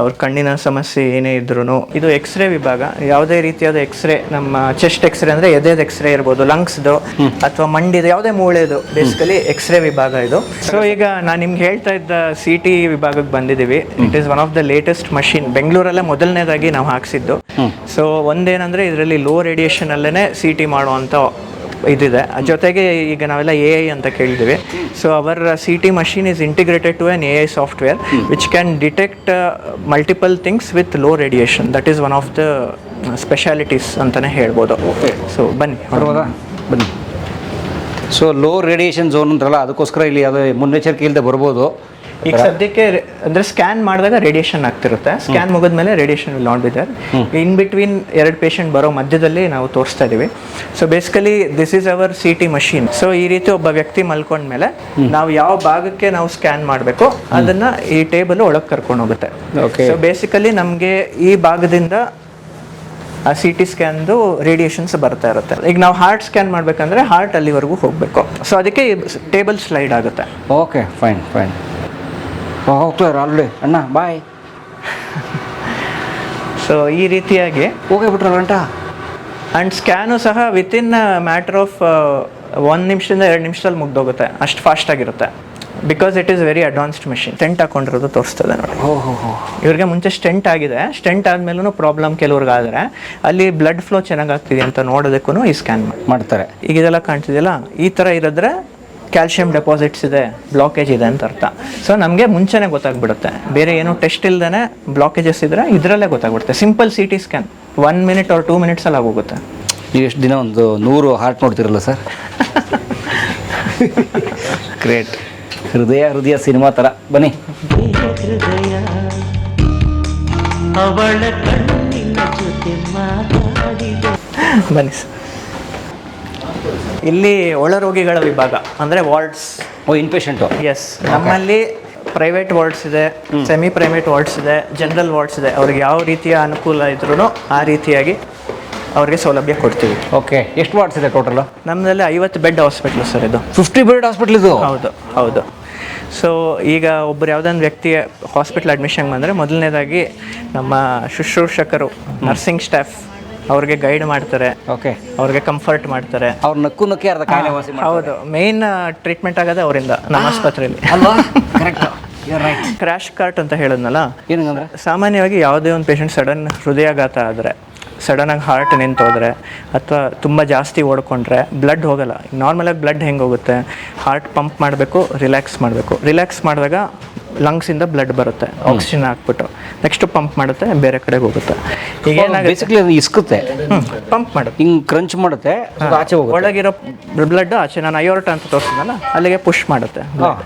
ಅವ್ರ ಕಣ್ಣಿನ ಸಮಸ್ಯೆ ಏನೇ ಇದ್ರೂ. ಇದು ಎಕ್ಸ್ರೇ ವಿಭಾಗ. ಯಾವುದೇ ರೀತಿಯಾದ ಎಕ್ಸ್ರೇ, ನಮ್ಮ ಚೆಸ್ಟ್ ಎಕ್ಸ್ರೇ ಅಂದರೆ ಎದೆದ ಎಕ್ಸ್ರೇ ಇರ್ಬೋದು, ಲಂಗ್ಸ್ದು ಅಥವಾ ಮಂಡಿದು, ಯಾವುದೇ ಮೂಳೆದು, ಬೇಸಿಕಲಿ ಎಕ್ಸ್ರೇ ವಿಭಾಗ ಇದು. ಸೊ ಈಗ ನಾನು ನಿಮ್ಗೆ ಹೇಳ್ತಾ ಇದ್ದ CT ವಿಭಾಗಕ್ಕೆ ಬಂದಿದ್ದೀವಿ. It is one of the latest machine. ಬೆಂಗಳೂರಲ್ಲೇ ಮೊದಲನೇದಾಗಿ ನಾವು ಹಾಕ್ಸಿದ್ದು. ಸೊ ಒಂದೇನಂದರೆ ಇದರಲ್ಲಿ ಲೋ ರೇಡಿಯೇಷನಲ್ಲೇ CT ಮಾಡುವಂಥ ಇದಿದೆ. ಜೊತೆಗೆ ಈಗ ನಾವೆಲ್ಲ AI ಅಂತ ಕೇಳಿದ್ದೀವಿ. So our CT machine is integrated to an AI software which can detect multiple things with low radiation. That is one of the specialities ಅಂತಲೇ ಹೇಳ್ಬೋದು. ಸೊ ಬನ್ನಿ. ಸೊ ಲೋ ರೇಡಿಯೇಷನ್ ಝೋನ್ ಅಂತಾರಲ್ಲ, ಅದಕ್ಕೋಸ್ಕರ ಇಲ್ಲಿ ಅದು ಮುನ್ನೆಚ್ಚರಿಕೆ ಇಲ್ಲದೆ ಬರ್ಬೋದು. ಈಗ ಸದ್ಯಕ್ಕೆ ಅಂದರೆ ಸ್ಕ್ಯಾನ್ ಮಾಡಿದಾಗ ರೇಡಿಯೇಷನ್ ಆಗ್ತಿರುತ್ತೆ. ಸ್ಕ್ಯಾನ್ ಮುಗಿದ್ಮೇಲೆ radiation will not be there. In between ಎರಡು ಪೇಷಂಟ್ ಬರೋ ಮಧ್ಯದಲ್ಲಿ ನಾವು ತೋರಿಸ್ತಾ ಇದ್ದೀವಿ. So basically this is our CT machine. So ಈ ರೀತಿ ಒಬ್ಬ ವ್ಯಕ್ತಿ ಮಲ್ಕೊಂಡ್ಮೇಲೆ ನಾವು ಯಾವ ಭಾಗಕ್ಕೆ ನಾವು ಸ್ಕ್ಯಾನ್ ಮಾಡಬೇಕು ಅದನ್ನ ಈ ಟೇಬಲ್ ಒಳಗೆ ಕರ್ಕೊಂಡು ಹೋಗುತ್ತೆ. ಸೊ ಬೇಸಿಕಲಿ ನಮಗೆ ಈ ಭಾಗದಿಂದ ಆ CT ಸ್ಕ್ಯಾನ್ದು ರೇಡಿಯೇಷನ್ಸ್ ಬರ್ತಾ ಇರುತ್ತೆ. ಈಗ ನಾವು ಹಾರ್ಟ್ ಸ್ಕ್ಯಾನ್ ಮಾಡಬೇಕಂದ್ರೆ ಹಾರ್ಟ್ ಅಲ್ಲಿವರೆಗೂ ಹೋಗಬೇಕು. ಸೊ ಅದಕ್ಕೆ ಟೇಬಲ್ ಸ್ಲೈಡ್ ಆಗುತ್ತೆ. Okay, fine. ಹೋಗ್ತಾರೆ ಆಲ್ರೆಡಿ ಅಣ್ಣ, ಬಾಯ್. ಸೊ ಈ ರೀತಿಯಾಗಿ ಹೋಗೇ ಬಿಟ್ರ ಗಂಟ. ಆ್ಯಂಡ್ ಸ್ಕ್ಯಾನು ಸಹ ವಿತಿನ್ ಮ್ಯಾಟರ್ ಆಫ್ 1 ನಿಮಿಷದಿಂದ 2 ನಿಮಿಷದಲ್ಲಿ ಮುಗ್ದೋಗುತ್ತೆ, ಅಷ್ಟು ಫಾಸ್ಟಾಗಿರುತ್ತೆ. Because it is very advanced machine. Stent ಹಾಕೊಂಡಿರೋದು ತೋರಿಸ್ತದೆ ನೋಡಿ. ಇವ್ರಿಗೆ ಮುಂಚೆ ಸ್ಟೆಂಟ್ ಆಗಿದೆ. ಸ್ಟೆಂಟ್ ಆದ್ಮೇಲೂ ಪ್ರಾಬ್ಲಮ್ ಕೆಲವ್ರಿಗಾದರೆ ಅಲ್ಲಿ ಬ್ಲಡ್ ಫ್ಲೋ ಚೆನ್ನಾಗಾಗ್ತಿದೆ ಅಂತ ನೋಡೋದಕ್ಕೂ ಈ ಸ್ಕ್ಯಾನ್ ಮಾಡ್ತಾರೆ. ಈಗ ಇದೆಲ್ಲ ಕಾಣ್ತಿದೆಯಲ್ಲ, ಈ ಥರ ಇರೋದ್ರೆ ಕ್ಯಾಲ್ಶಿಯಂ ಡೆಪಾಸಿಟ್ಸ್ ಇದೆ, ಬ್ಲಾಕೇಜ್ ಇದೆ ಅಂತ ಅರ್ಥ. ಸೊ ನಮಗೆ ಮುಂಚೆನೇ ಗೊತ್ತಾಗ್ಬಿಡುತ್ತೆ. ಬೇರೆ ಏನೋ ಟೆಸ್ಟ್ ಇಲ್ದೇ ಬ್ಲಾಕೇಜಸ್ ಇದ್ದರೆ ಇದರಲ್ಲೇ ಗೊತ್ತಾಗ್ಬಿಡುತ್ತೆ. Simple CT scan 1 minute or 2 ಮಿನಿಟ್ಸಲ್ಲಿ ಆಗೋಗುತ್ತೆ. ನೀವು ಎಷ್ಟು ದಿನ ಒಂದು 100 ಹಾರ್ಟ್ ನೋಡ್ತಿರಲ್ಲ ಸರ್? ಗ್ರೇಟ್. ಹೃದಯ ಸಿನಿಮಾ ಥರ. ಬನ್ನಿ. ಬನ್ನಿ ಸರ್. ಇಲ್ಲಿ ಒಳರೋಗಿಗಳ ವಿಭಾಗ ಅಂದರೆ ವಾರ್ಡ್ಸ್. ಇನ್ಪೇಷಂಟು. ಎಸ್, ನಮ್ಮಲ್ಲಿ ಪ್ರೈವೇಟ್ ವಾರ್ಡ್ಸ್ ಇದೆ, ಸೆಮಿ ಪ್ರೈವೇಟ್ ವಾರ್ಡ್ಸ್ ಇದೆ, ಜನರಲ್ ವಾರ್ಡ್ಸ್ ಇದೆ. ಅವ್ರಿಗೆ ಯಾವ ರೀತಿಯ ಅನುಕೂಲ ಇದ್ರೂ ಆ ರೀತಿಯಾಗಿ ಅವ್ರಿಗೆ ಸೌಲಭ್ಯ ಕೊಡ್ತೀವಿ. ಓಕೆ, ಎಷ್ಟು ವಾರ್ಡ್ಸ್ ಇದೆ ಟೋಟಲ್? ನಮ್ಮದಲ್ಲಿ 50 ಬೆಡ್ ಹಾಸ್ಪಿಟ್ಲು ಸರ್ ಇದು. 50 ಬೆಡ್ ಹಾಸ್ಪಿಟ್ಲ್ ಇದು? ಹೌದು. ಸೊ ಈಗ ಒಬ್ಬರು ಯಾವುದೊಂದು ವ್ಯಕ್ತಿ ಹಾಸ್ಪಿಟ್ಲ್ ಅಡ್ಮಿಷನ್ ಬಂದರೆ ಮೊದಲನೇದಾಗಿ ನಮ್ಮ ಶುಶ್ರೂಷಕರು, ನರ್ಸಿಂಗ್ ಸ್ಟಾಫ್ ಅವ್ರಿಗೆ ಗೈಡ್ ಮಾಡ್ತಾರೆ. ಓಕೆ, ಅವ್ರಿಗೆ ಕಂಫರ್ಟ್ ಮಾಡ್ತಾರೆ. ಅವ್ರು ನಕ್ಕಿ ಅರ್ಧ ಕಾಯಿಲೆ ವಾಸಿ ಮಾಡ್ತಾರೆ. ಹೌದು, ಮೇನ್ ಟ್ರೀಟ್ಮೆಂಟ್ ಆಗೋದೇ ಅವರಿಂದ ನಮ್ಮ ಆಸ್ಪತ್ರೆಯಲ್ಲಿ. ಕ್ರ್ಯಾಶ್ ಕಾರ್ಟ್ ಅಂತ ಹೇಳಿದ್ನಲ್ಲ, ಏನಂದ್ರೆ ಸಾಮಾನ್ಯವಾಗಿ ಯಾವುದೇ ಒಂದು ಪೇಷಂಟ್ ಸಡನ್ ಹೃದಯಾಘಾತ ಆದರೆ ಸಡನ್ನಾಗಿ ಹಾರ್ಟ್ ನಿಂತೋದ್ರೆ ಅಥವಾ ತುಂಬ ಜಾಸ್ತಿ ಓಡ್ಕೊಂಡ್ರೆ ಬ್ಲಡ್ ಹೋಗಲ್ಲ. ನಾರ್ಮಲಾಗಿ ಬ್ಲಡ್ ಹೆಂಗೆ ಹೋಗುತ್ತೆ, ಹಾರ್ಟ್ ಪಂಪ್ ಮಾಡಬೇಕು, ರಿಲ್ಯಾಕ್ಸ್ ಮಾಡಬೇಕು, ರಿಲ್ಯಾಕ್ಸ್ ಮಾಡಿದಾಗ ಲಂಗ್ಸಿಂದ ಬ್ಲಡ್ ಬರುತ್ತೆ, ಆಕ್ಸಿಜನ್ ಹಾಕ್ಬಿಟ್ಟು ನೆಕ್ಸ್ಟ್ ಪಂಪ್ ಮಾಡುತ್ತೆ, ಬೇರೆ ಕಡೆಗೆ ಹೋಗುತ್ತೆ. ಈಗ ಏನಾಗುತ್ತೆ, ಬೇಸಿಕಲಿ ಅದು ಇಸ್ಕುತ್ತೆ, ಪಂಪ್ ಮಾಡುತ್ತೆ, ಹಿಂಗೆ ಕ್ರಂಚ್ ಮಾಡುತ್ತೆ, ಅದು ಆಚೆ ಹೋಗುತ್ತೆ. ಒಳಗಿರೋ ಬ್ಲಡ್ ಆಚೆ, ನಾನು ಅಯೋರ್ಟ ಅಂತ ತೋರಿಸಿದ್ನಲ್ಲ ಅಲ್ಲಿಗೆ ಪುಷ್ ಮಾಡುತ್ತೆ.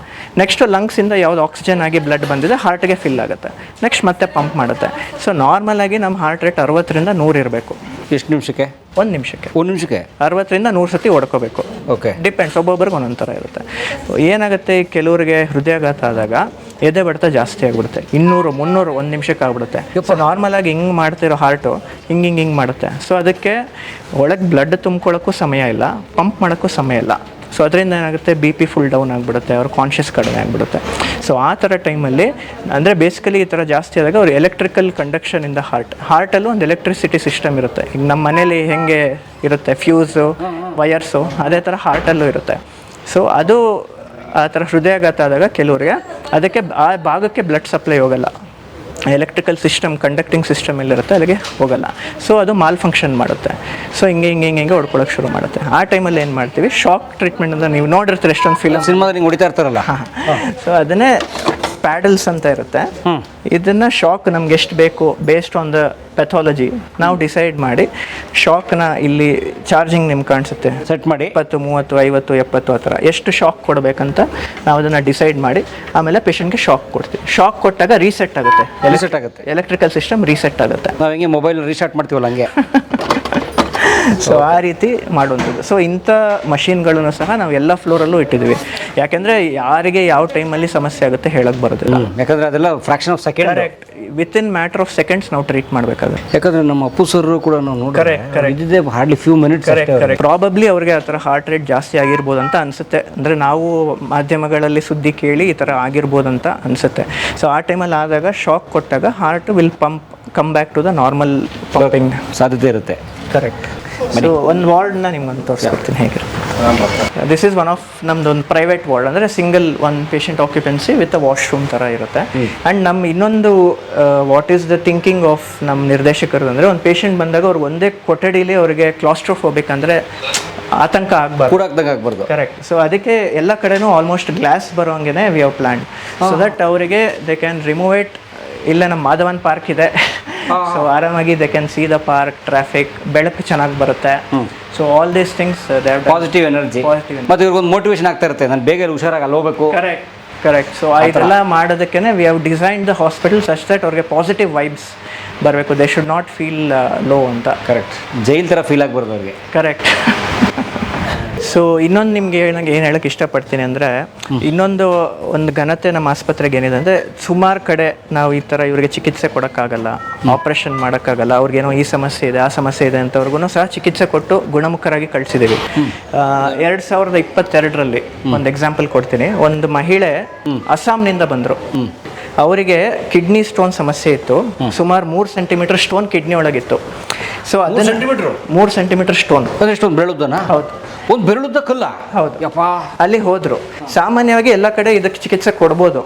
ನೆಕ್ಸ್ಟ್ ಲಂಗ್ಸಿಂದ ಯಾವ್ದು ಆಕ್ಸಿಜನ್ ಆಗಿ ಬ್ಲಡ್ ಬಂದಿದೆ ಹಾರ್ಟ್ಗೆ ಫಿಲ್ ಆಗುತ್ತೆ, ನೆಕ್ಸ್ಟ್ ಮತ್ತೆ ಪಂಪ್ ಮಾಡುತ್ತೆ. ಸೊ ನಾರ್ಮಲ್ ಆಗಿ ನಮ್ಮ ಹಾರ್ಟ್ ರೇಟ್ 60ರಿಂದ 100 ಇರಬೇಕು. ಎಷ್ಟು ನಿಮಿಷಕ್ಕೆ? 1 ನಿಮಿಷಕ್ಕೆ 60ರಿಂದ 100 ಸತಿ ಹೊಡ್ಕೋಬೇಕು. ಓಕೆ, ಡಿಪೆಂಡ್ಸ್, ಒಬ್ಬೊಬ್ರಿಗೆ ಒಂದೊಂದು ಥರ ಇರುತ್ತೆ. ಏನಾಗುತ್ತೆ, ಕೆಲವರಿಗೆ ಹೃದಯಾಘಾತ ಆದಾಗ ಎದೆ ಬಡಿತ ಜಾಸ್ತಿ ಆಗಿಬಿಡುತ್ತೆ, 200 300 1 ನಿಮಿಷಕ್ಕೆ ಆಗ್ಬಿಡುತ್ತೆ. ಸೊ ನಾರ್ಮಲಾಗಿ ಹಿಂಗೆ ಮಾಡ್ತಿರೋ ಹಾರ್ಟು ಹಿಂಗೆ ಮಾಡುತ್ತೆ. ಸೊ ಅದಕ್ಕೆ ಒಳಗೆ ಬ್ಲಡ್ ತುಂಬ್ಕೊಳ್ಳೋಕ್ಕೂ ಸಮಯ ಇಲ್ಲ, ಪಂಪ್ ಮಾಡೋಕ್ಕೂ ಸಮಯ ಇಲ್ಲ. ಸೊ ಅದರಿಂದ ಏನಾಗುತ್ತೆ, ಬಿ ಪಿ ಫುಲ್ ಡೌನ್ ಆಗಿಬಿಡುತ್ತೆ, ಅವ್ರ ಕಾನ್ಷಿಯಸ್ ಕಡಿಮೆ ಆಗಿಬಿಡುತ್ತೆ. ಸೊ ಆ ಥರ ಟೈಮಲ್ಲಿ ಅಂದರೆ ಬೇಸಿಕಲಿ ಈ ಥರ ಜಾಸ್ತಿ ಆದಾಗ ಅವ್ರು ಎಲೆಕ್ಟ್ರಿಕಲ್ ಕಂಡಕ್ಷನಿಂದ ಹಾರ್ಟಲ್ಲೂ ಒಂದು ಎಲೆಕ್ಟ್ರಿಸಿಟಿ ಸಿಸ್ಟಮ್ ಇರುತ್ತೆ. ಈಗ ನಮ್ಮ ಮನೇಲಿ ಹೆಂಗೆ ಇರುತ್ತೆ ಫ್ಯೂಸು ವಯರ್ಸು, ಅದೇ ಥರ ಹಾರ್ಟಲ್ಲೂ ಇರುತ್ತೆ. ಸೊ ಅದು ಆ ಥರ ಹೃದಯಾಘಾತ ಆದಾಗ ಕೆಲವರಿಗೆ ಅದಕ್ಕೆ ಆ ಭಾಗಕ್ಕೆ ಬ್ಲಡ್ ಸಪ್ಲೈ ಹೋಗಲ್ಲ, ಎಲೆಕ್ಟ್ರಿಕಲ್ ಸಿಸ್ಟಮ್ ಕಂಡಕ್ಟಿಂಗ್ ಸಿಸ್ಟಮ್ ಎಲ್ಲಿರುತ್ತೆ ಅಲ್ಲಿಗೆ ಹೋಗಲ್ಲ. ಸೊ ಅದು ಮಾಲ್ ಫಂಕ್ಷನ್ ಮಾಡುತ್ತೆ. ಸೊ ಹಿಂಗೆ ಹೊಡ್ಕೊಳ್ಳೋಕೆ ಶುರು ಮಾಡುತ್ತೆ. ಆ ಟೈಮಲ್ಲಿ ಏನು ಮಾಡ್ತೀವಿ, ಶಾಕ್ ಟ್ರೀಟ್ಮೆಂಟ್ ಅಂತ ನೀವು ನೋಡಿರ್ತೀರಿ ಎಷ್ಟೊಂದು ಫಿಲಮ್ ಸಿನಿಮಾದಲ್ಲಿ ಹೊಡಿತಾ ಇರ್ತಾರಲ್ಲ. ಸೊ ಅದನ್ನೇ ಪ್ಯಾಡಲ್ಸ್ ಅಂತ ಇರುತ್ತೆ. ಇದನ್ನು ಶಾಕ್ ನಮ್ಗೆ ಎಷ್ಟು ಬೇಕು ಬೇಸ್ಡ್ ಆನ್ ದ ಪೆಥಾಲಜಿ ನಾವು ಡಿಸೈಡ್ ಮಾಡಿ ಶಾಕ್ನ ಇಲ್ಲಿ ಚಾರ್ಜಿಂಗ್ ನಿಮ್ಗೆ ಕಾಣಿಸುತ್ತೆ, ಸೆಟ್ ಮಾಡಿ 20 30 50 70 ಆ ಥರ ಎಷ್ಟು ಶಾಕ್ ಕೊಡಬೇಕಂತ ನಾವು ಅದನ್ನು ಡಿಸೈಡ್ ಮಾಡಿ ಆಮೇಲೆ ಪೇಷಂಟ್ಗೆ ಶಾಕ್ ಕೊಡ್ತೀವಿ. ಶಾಕ್ ಕೊಟ್ಟಾಗ ರೀಸೆಟ್ ಆಗುತ್ತೆ, ಎಲೆಕ್ಟ್ರಿಕಲ್ ಸಿಸ್ಟಮ್ ರೀಸೆಟ್ ಆಗುತ್ತೆ. ನಾವು ಹೆಂಗೆ ಮೊಬೈಲ್ ರೀಸ್ಟಾರ್ಟ್ ಮಾಡ್ತೀವಲ್ಲ ಹಂಗೆ. ಸೊ ಆ ರೀತಿ ಮಾಡುವಂಥದ್ದು. ಸೊ ಇಂಥ ಮಷಿನ್ಗಳನ್ನು ಸಹ ನಾವು ಎಲ್ಲ ಫ್ಲೋರಲ್ಲೂ ಇಟ್ಟಿದ್ದೀವಿ. ಯಾಕೆಂದರೆ ಯಾರಿಗೆ ಯಾವ ಟೈಮಲ್ಲಿ ಸಮಸ್ಯೆ ಆಗುತ್ತೆ ಹೇಳಕ್ಕೆ ಬರೋದಿಲ್ಲ. ಯಾಕಂದರೆ ಅದೆಲ್ಲ fraction of second, correct, within matter of seconds ನಾವು ಟ್ರೀಟ್ ಮಾಡಬೇಕಾಗುತ್ತೆ. ಯಾಕಂದರೆ ನಮ್ಮ ಅಪ್ಪು ಸರ್ ಕೂಡ ನಾವು ನೋಡಿ ಇದ್ದಿದ್ದೇ ಹಾರ್ಡ್ಲಿ ಫ್ಯೂ ಮಿನಿಟ್ಸ್. ಪ್ರಾಬಬ್ಲಿ ಅವ್ರಿಗೆ ಆ ಥರ ಹಾರ್ಟ್ ರೇಟ್ ಜಾಸ್ತಿ ಆಗಿರ್ಬೋದು ಅಂತ ಅನಿಸುತ್ತೆ. ಅಂದರೆ ನಾವು ಮಾಧ್ಯಮಗಳಲ್ಲಿ ಸುದ್ದಿ ಕೇಳಿ ಈ ಥರ ಆಗಿರ್ಬೋದಂತ ಅನಿಸುತ್ತೆ. ಸೊ ಆ ಟೈಮಲ್ಲಿ ಆದಾಗ ಶಾಕ್ ಕೊಟ್ಟಾಗ heart will come back to the normal pumping ಸಾಧ್ಯತೆ ಇರುತ್ತೆ. ಕರೆಕ್ಟ್. ಸೊ ಒಂದು ವಾರ್ಡ್ನ ನಿಮ್ಗೊಂದು ತೋರಿಸ್ಕೊಡ್ತೀನಿ ಹೇಗಿರುತ್ತೆ. ದಿಸ್ ಈಸ್ ಒನ್ ಆಫ್ ನಮ್ದು ಒಂದು ಪ್ರೈವೇಟ್ ವಾರ್ಡ್, ಅಂದರೆ single one patient occupancy with a washroom ಥರ ಇರುತ್ತೆ. ಆ್ಯಂಡ್ ನಮ್ಮ ಇನ್ನೊಂದು what is the thinking of ನಮ್ಮ ನಿರ್ದೇಶಕರು ಅಂದರೆ, ಒಂದು ಪೇಷಂಟ್ ಬಂದಾಗ ಅವ್ರಿಗೆ ಒಂದೇ ಕೊಠಡಿಲಿ ಅವ್ರಿಗೆ ಕ್ಲಾಸ್ಟ್ರೋಫೋಬಿಕ್ ಅಂದರೆ ಆತಂಕ ಆಗಬಾರ್ದು. ಕರೆಕ್ಟ್. ಸೊ ಅದಕ್ಕೆ ಎಲ್ಲ ಕಡೆನೂ ಆಲ್ಮೋಸ್ಟ್ ಗ್ಲಾಸ್ ಬರೋಂಗೆ we have plan so that ಅವರಿಗೆ ದೇ ಕ್ಯಾನ್ ರಿಮೂವ್ ಇಟ್. ಇಲ್ಲ ನಮ್ಮ ಮಾಧವನ್ ಪಾರ್ಕ್ ಇದೆ, ಸೊ ಆರಾಮಾಗಿ they can see the park, traffic, ಬೆಳಕು ಚೆನ್ನಾಗಿ ಬರುತ್ತೆ. So all these things positive energy, ಮತ್ತು ಇವ್ರಿಗೊಂದು ಮೋಟಿವೇಶನ್ ಆಗ್ತಾ ಇರುತ್ತೆ, ನಾನು ಬೇಗ ಹುಷಾರಾಗಿ ಅಲ್ಲಿ ಹೋಗಬೇಕು. ಕರೆಕ್ಟ್. ಸೊ ಇದೆಲ್ಲ ಮಾಡೋದಕ್ಕೆ we have design the hospital such that ಅವ್ರಿಗೆ ಪಾಸಿಟಿವ್ ವೈಬ್ಸ್ ಬರಬೇಕು, they should not feel low ಅಂತ. ಕರೆಕ್ಟ್. ಜೈಲ್ ಥರ ಫೀಲ್ ಆಗಬಾರ್ದು ಅವ್ರಿಗೆ. ಕರೆಕ್ಟ್. ಸೊ ಇನ್ನೊಂದು ನಿಮಗೆ ನನಗೆ ಏನು ಹೇಳೋಕ್ಕೆ ಇಷ್ಟಪಡ್ತೀನಿ ಅಂದರೆ, ಒಂದು ಘನತೆ ನಮ್ಮ ಆಸ್ಪತ್ರೆಗೆ ಏನಿದೆ ಅಂದರೆ, ಸುಮಾರು ಕಡೆ ನಾವು ಈ ಥರ ಇವರಿಗೆ ಚಿಕಿತ್ಸೆ ಕೊಡೋಕ್ಕಾಗಲ್ಲ, ಆಪ್ರೇಷನ್ ಮಾಡೋಕ್ಕಾಗಲ್ಲ, ಅವ್ರಿಗೇನೋ ಈ ಸಮಸ್ಯೆ ಇದೆ ಆ ಸಮಸ್ಯೆ ಇದೆ ಅಂತವ್ರಿಗೂ ಸಹ ಚಿಕಿತ್ಸೆ ಕೊಟ್ಟು ಗುಣಮುಖರಾಗಿ ಕಳಿಸಿದ್ದೀವಿ. 2022ರಲ್ಲಿ ಒಂದು ಎಕ್ಸಾಂಪಲ್ ಕೊಡ್ತೀನಿ. ಒಂದು ಮಹಿಳೆ ಅಸ್ಸಾಂನಿಂದ ಬಂದರು. ಅವರಿಗೆ ಕಿಡ್ನಿ ಸ್ಟೋನ್ ಸಮಸ್ಯೆ ಇತ್ತು, ಸುಮಾರು 3 ಸೆಂಟಿಮೀಟರ್ ಸ್ಟೋನ್ ಕಿಡ್ನಿ ಒಳಗಿತ್ತು. ಸೊ ಅದನ್ನು 3 ಸೆಂಟಿಮೀಟರ್ ಸ್ಟೋನ್, ಎಷ್ಟೊಂದು ಬೆರಳುದ್ದನ? ಹೌದು, ಒಂದು ಬೆರಳುದ್ದಕ್ಕಲ್ಲ. ಹೌದು. ಯಪ್ಪ. ಅಲ್ಲಿ ಹೋದ್ರು. ಸಾಮಾನ್ಯವಾಗಿ ಎಲ್ಲ ಕಡೆ ಇದಕ್ಕೆ ಚಿಕಿತ್ಸೆ ಕೊಡ್ಬೋದು,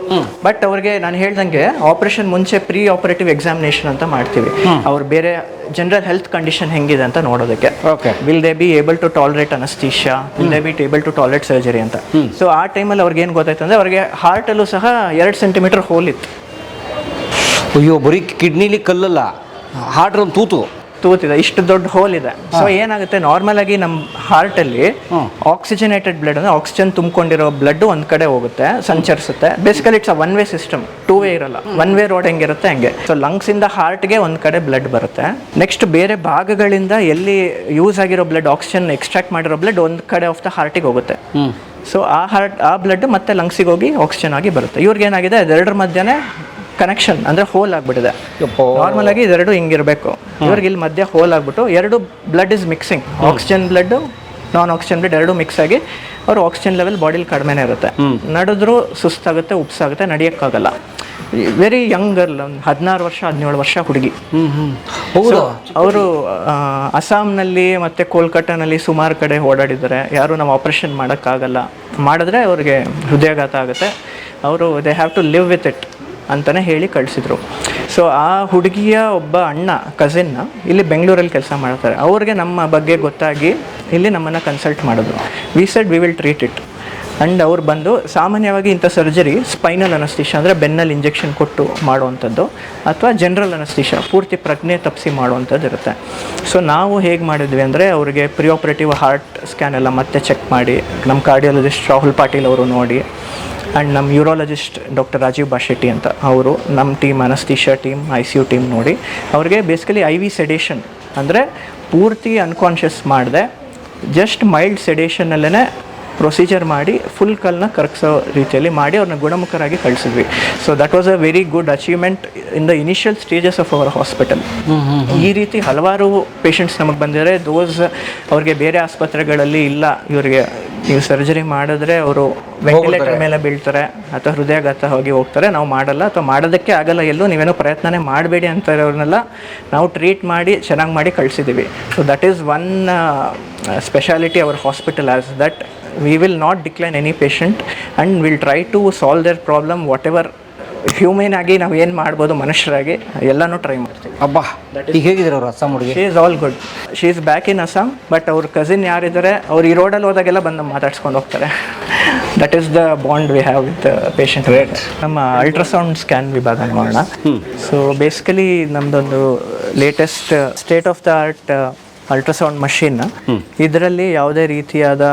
ಬಟ್ ಅವ್ರಿಗೆ ನಾನು ಹೇಳ್ದಂಗೆ ಆಪರೇಷನ್ ಮುಂಚೆ ಪ್ರೀ ಆಪರೇಟಿವ್ ಎಕ್ಸಾಮಿನೇಷನ್ ಅಂತ ಮಾಡ್ತೀವಿ. ಅವ್ರು ಬೇರೆ ಜನರಲ್ ಹೆಲ್ತ್ ಕಂಡೀಷನ್ ಹೆಂಗಿದೆ ಅಂತ ನೋಡೋದಕ್ಕೆ. Will they be able to tolerate anaesthesia, will they be able to tolerate surgery ಅಂತ. ಸೊ ಆ ಟೈಮಲ್ಲಿ ಅವ್ರಿಗೆ ಏನು ಗೊತ್ತಾಯ್ತು ಅಂದರೆ, ಅವ್ರಿಗೆ ಹಾರ್ಟಲ್ಲೂ ಸಹ 2 ಸೆಂಟಿಮೀಟರ್ ಹೋಲ್ ಇತ್ತು. ಅಯ್ಯೋ, ಬರೀ ಕಿಡ್ನಿಲಿ ಕಲ್ಲಲ್ಲ, ಹಾರ್ಟ್ ಒಂದು ತೂತಿದೆ, ಇಷ್ಟು ದೊಡ್ಡ ಹೋಲ್ ಇದೆ. ಸೊ ಏನಾಗುತ್ತೆ, ನಾರ್ಮಲ್ ಆಗಿ ನಮ್ಮ ಹಾರ್ಟಲ್ಲಿ ಆಕ್ಸಿಜನೇಟೆಡ್ ಬ್ಲಡ್ ಅಂದರೆ ಆಕ್ಸಿಜನ್ ತುಂಬಿಕೊಂಡಿರೋ ಬ್ಲಡ್ ಒಂದು ಕಡೆ ಹೋಗುತ್ತೆ, ಸಂಚರಿಸುತ್ತೆ. Basically it's a one way system, 2 way ಇರಲ್ಲ. 1 ವೇ ರೋಡ್ ಹೆಂಗಿರುತ್ತೆ ಹಂಗೆ. ಸೊ ಲಂಗ್ಸಿಂದ ಹಾರ್ಟ್ಗೆ ಒಂದು ಕಡೆ ಬ್ಲಡ್ ಬರುತ್ತೆ, ನೆಕ್ಸ್ಟ್ ಬೇರೆ ಭಾಗಗಳಿಂದ ಎಲ್ಲಿ ಯೂಸ್ ಆಗಿರೋ ಬ್ಲಡ್, ಆಕ್ಸಿಜನ್ ಎಕ್ಸ್ಟ್ರಾಕ್ಟ್ ಮಾಡಿರೋ ಬ್ಲಡ್ ಒಂದು ಕಡೆ ಆಫ್ ದ ಹಾರ್ಟಿಗೆ ಹೋಗುತ್ತೆ. ಸೊ ಆ ಬ್ಲಡ್ ಮತ್ತೆ ಲಂಗ್ಸಿಗೆ ಹೋಗಿ ಆಕ್ಸಿಜನ್ ಆಗಿ ಬರುತ್ತೆ. ಇವ್ರಿಗೆ ಏನಾಗಿದೆ, ಅದೆರಡರ ಮಧ್ಯೆ ಕನೆಕ್ಷನ್ ಅಂದರೆ ಹೋಲ್ ಆಗಿಬಿಟ್ಟಿದೆ. ನಾರ್ಮಲ್ ಆಗಿ ಇದೆರಡು ಹಿಂಗಿರಬೇಕು, ಇವ್ರಿಗೆ ಇಲ್ಲಿ ಮಧ್ಯೆ ಹೋಲ್ ಆಗಿಬಿಟ್ಟು ಎರಡು blood is mixing, oxygen blood non oxygen blood ಎರಡೂ ಮಿಕ್ಸ್ ಆಗಿ ಅವ್ರ ಆಕ್ಸಿಜನ್ ಲೆವೆಲ್ ಬಾಡಿಲಿ ಕಡಿಮೆನೇ ಇರುತ್ತೆ. ನಡೆದ್ರು ಸುಸ್ತಾಗುತ್ತೆ, ಉಪ್ಸಾಗುತ್ತೆ, ನಡೆಯೋಕ್ಕಾಗಲ್ಲ. ವೆರಿ ಯಂಗ್ ಗರ್ಲ್, ಒಂದು 16 ವರ್ಷ 17 ವರ್ಷ ಹುಡುಗಿ. ಅವರು ಅಸ್ಸಾಂನಲ್ಲಿ ಮತ್ತು ಕೋಲ್ಕತ್ತಾನಲ್ಲಿ ಸುಮಾರು ಕಡೆ ಓಡಾಡಿದ್ದಾರೆ. ಯಾರು ನಾವು ಆಪ್ರೇಷನ್ ಮಾಡೋಕ್ಕಾಗಲ್ಲ, ಮಾಡಿದ್ರೆ ಅವ್ರಿಗೆ ಹೃದಯಾಘಾತ ಆಗುತ್ತೆ, ಅವರು they have to live with it ಅಂತಲೇ ಹೇಳಿ ಕಳಿಸಿದ್ರು. ಸೊ ಆ ಹುಡುಗಿಯ ಒಬ್ಬ ಅಣ್ಣ ಕಸಿನ್ನ ಇಲ್ಲಿ ಬೆಂಗಳೂರಲ್ಲಿ ಕೆಲಸ ಮಾಡ್ತಾರೆ. ಅವ್ರಿಗೆ ನಮ್ಮ ಬಗ್ಗೆ ಗೊತ್ತಾಗಿ ಇಲ್ಲಿ ನಮ್ಮನ್ನು ಕನ್ಸಲ್ಟ್ ಮಾಡಿದ್ರು. We said we will treat it. And ಅವ್ರು ಬಂದು ಸಾಮಾನ್ಯವಾಗಿ ಇಂಥ ಸರ್ಜರಿ ಸ್ಪೈನಲ್ ಅನಸ್ತೀಷಾ ಅಂದರೆ ಬೆನ್ನಲ್ಲಿ ಇಂಜೆಕ್ಷನ್ ಕೊಟ್ಟು ಮಾಡುವಂಥದ್ದು, ಅಥವಾ ಜನರಲ್ ಅನಸ್ತೀಷಾ ಪೂರ್ತಿ ಪ್ರಜ್ಞೆ ತಪ್ಪಿಸಿ ಮಾಡುವಂಥದ್ದು ಇರುತ್ತೆ. ಸೊ ನಾವು ಹೇಗೆ ಮಾಡಿದ್ವಿ ಅಂದರೆ ಅವರಿಗೆ ಪ್ರಿ ಆಪರೇಟಿವ್ ಹಾರ್ಟ್ ಸ್ಕ್ಯಾನ್ ಎಲ್ಲ ಮತ್ತೆ ಚೆಕ್ ಮಾಡಿ, ನಮ್ಮ ಕಾರ್ಡಿಯಾಲಜಿಸ್ಟ್ ರಾಹುಲ್ ಪಾಟೀಲ್ ಅವರು ನೋಡಿ, ಆ್ಯಂಡ್ ನಮ್ಮ ಯೂರಾಲಜಿಸ್ಟ್ ಡಾಕ್ಟರ್ ರಾಜೀವ್ ಬಾಶೆಟ್ಟಿ ಅಂತ ಅವರು ನಮ್ಮ team anaesthesia team ICU team ನೋಡಿ ಅವ್ರಿಗೆ ಬೇಸಿಕಲಿ IV ಸೆಡೇಷನ್ ಅಂದರೆ ಪೂರ್ತಿ ಅನ್ಕಾನ್ಷಿಯಸ್ ಮಾಡಿದೆ, ಜಸ್ಟ್ ಮೈಲ್ಡ್ ಸೆಡೇಷನಲ್ಲೇ ಪ್ರೊಸೀಜರ್ ಮಾಡಿ ಫುಲ್ ಕಲ್ನ ಕರಗಿಸೋ ರೀತಿಯಲ್ಲಿ ಮಾಡಿ ಅವ್ರನ್ನ ಗುಣಮುಖರಾಗಿ ಕಳಿಸಿದ್ವಿ. So that was a very good achievement in the initial stages of our hospital. ಈ ರೀತಿ ಹಲವಾರು ಪೇಷಂಟ್ಸ್ ನಮಗೆ ಬಂದಿದ್ದಾರೆ. ದೋಸ್ ಅವ್ರಿಗೆ ಬೇರೆ ಆಸ್ಪತ್ರೆಗಳಲ್ಲಿ ಇಲ್ಲ, ಇವರಿಗೆ ನೀವು ಸರ್ಜರಿ ಮಾಡಿದ್ರೆ ಅವರು ವೆಂಟಿಲೇಟರ್ ಮೇಲೆ ಬೀಳ್ತಾರೆ ಅಥವಾ ಹೃದಯಾಘಾತ ಹೋಗ್ತಾರೆ, ನಾವು ಮಾಡಲ್ಲ ಅಥವಾ ಮಾಡೋದಕ್ಕೆ ಆಗಲ್ಲ, ಎಲ್ಲೂ ನೀವೇನೋ ಪ್ರಯತ್ನನೇ ಮಾಡಬೇಡಿ ಅಂತ ಇರೋರನ್ನೆಲ್ಲ ನಾವು ಟ್ರೀಟ್ ಮಾಡಿ ಚೆನ್ನಾಗಿ ಮಾಡಿ ಕಳಿಸಿದ್ದೀವಿ. So that is one speciality our hospital as that we will not decline any patient and we'll try to solve their problem whatever human ಆಗಿ ನಾವು ಏನು ಮಾಡ್ಬೋದು ಮನುಷ್ಯರಾಗಿ ಎಲ್ಲನೂ ಟ್ರೈ ಮಾಡ್ತೀವಿ. ಅಬ್ಬಾ, ಈಗ ಹೇಗಿದ್ದಾರೆ ಅವರು ಅಸ್ಸಾಂ ಹುಡುಗಿ? She is all good. She is back in Assam. But ಅವ್ರ ಕಸಿನ್ ಯಾರಿದ್ದಾರೆ ಅವ್ರು ಈ ರೋಡಲ್ಲಿ ಹೋದಾಗೆಲ್ಲ ಬಂದು ಮಾತಾಡ್ಸ್ಕೊಂಡು ಹೋಗ್ತಾರೆ. That is the bond we have with patient. ನಮ್ಮ ಅಲ್ಟ್ರಾಸೌಂಡ್ ಸ್ಕ್ಯಾನ್ ವಿಭಾಗ ನೋಡೋಣ. ಸೊ ಬೇಸಿಕಲಿ ನಮ್ಮದೊಂದು latest state of the art ultrasound machine. ಇದರಲ್ಲಿ ಯಾವುದೇ ರೀತಿಯಾದ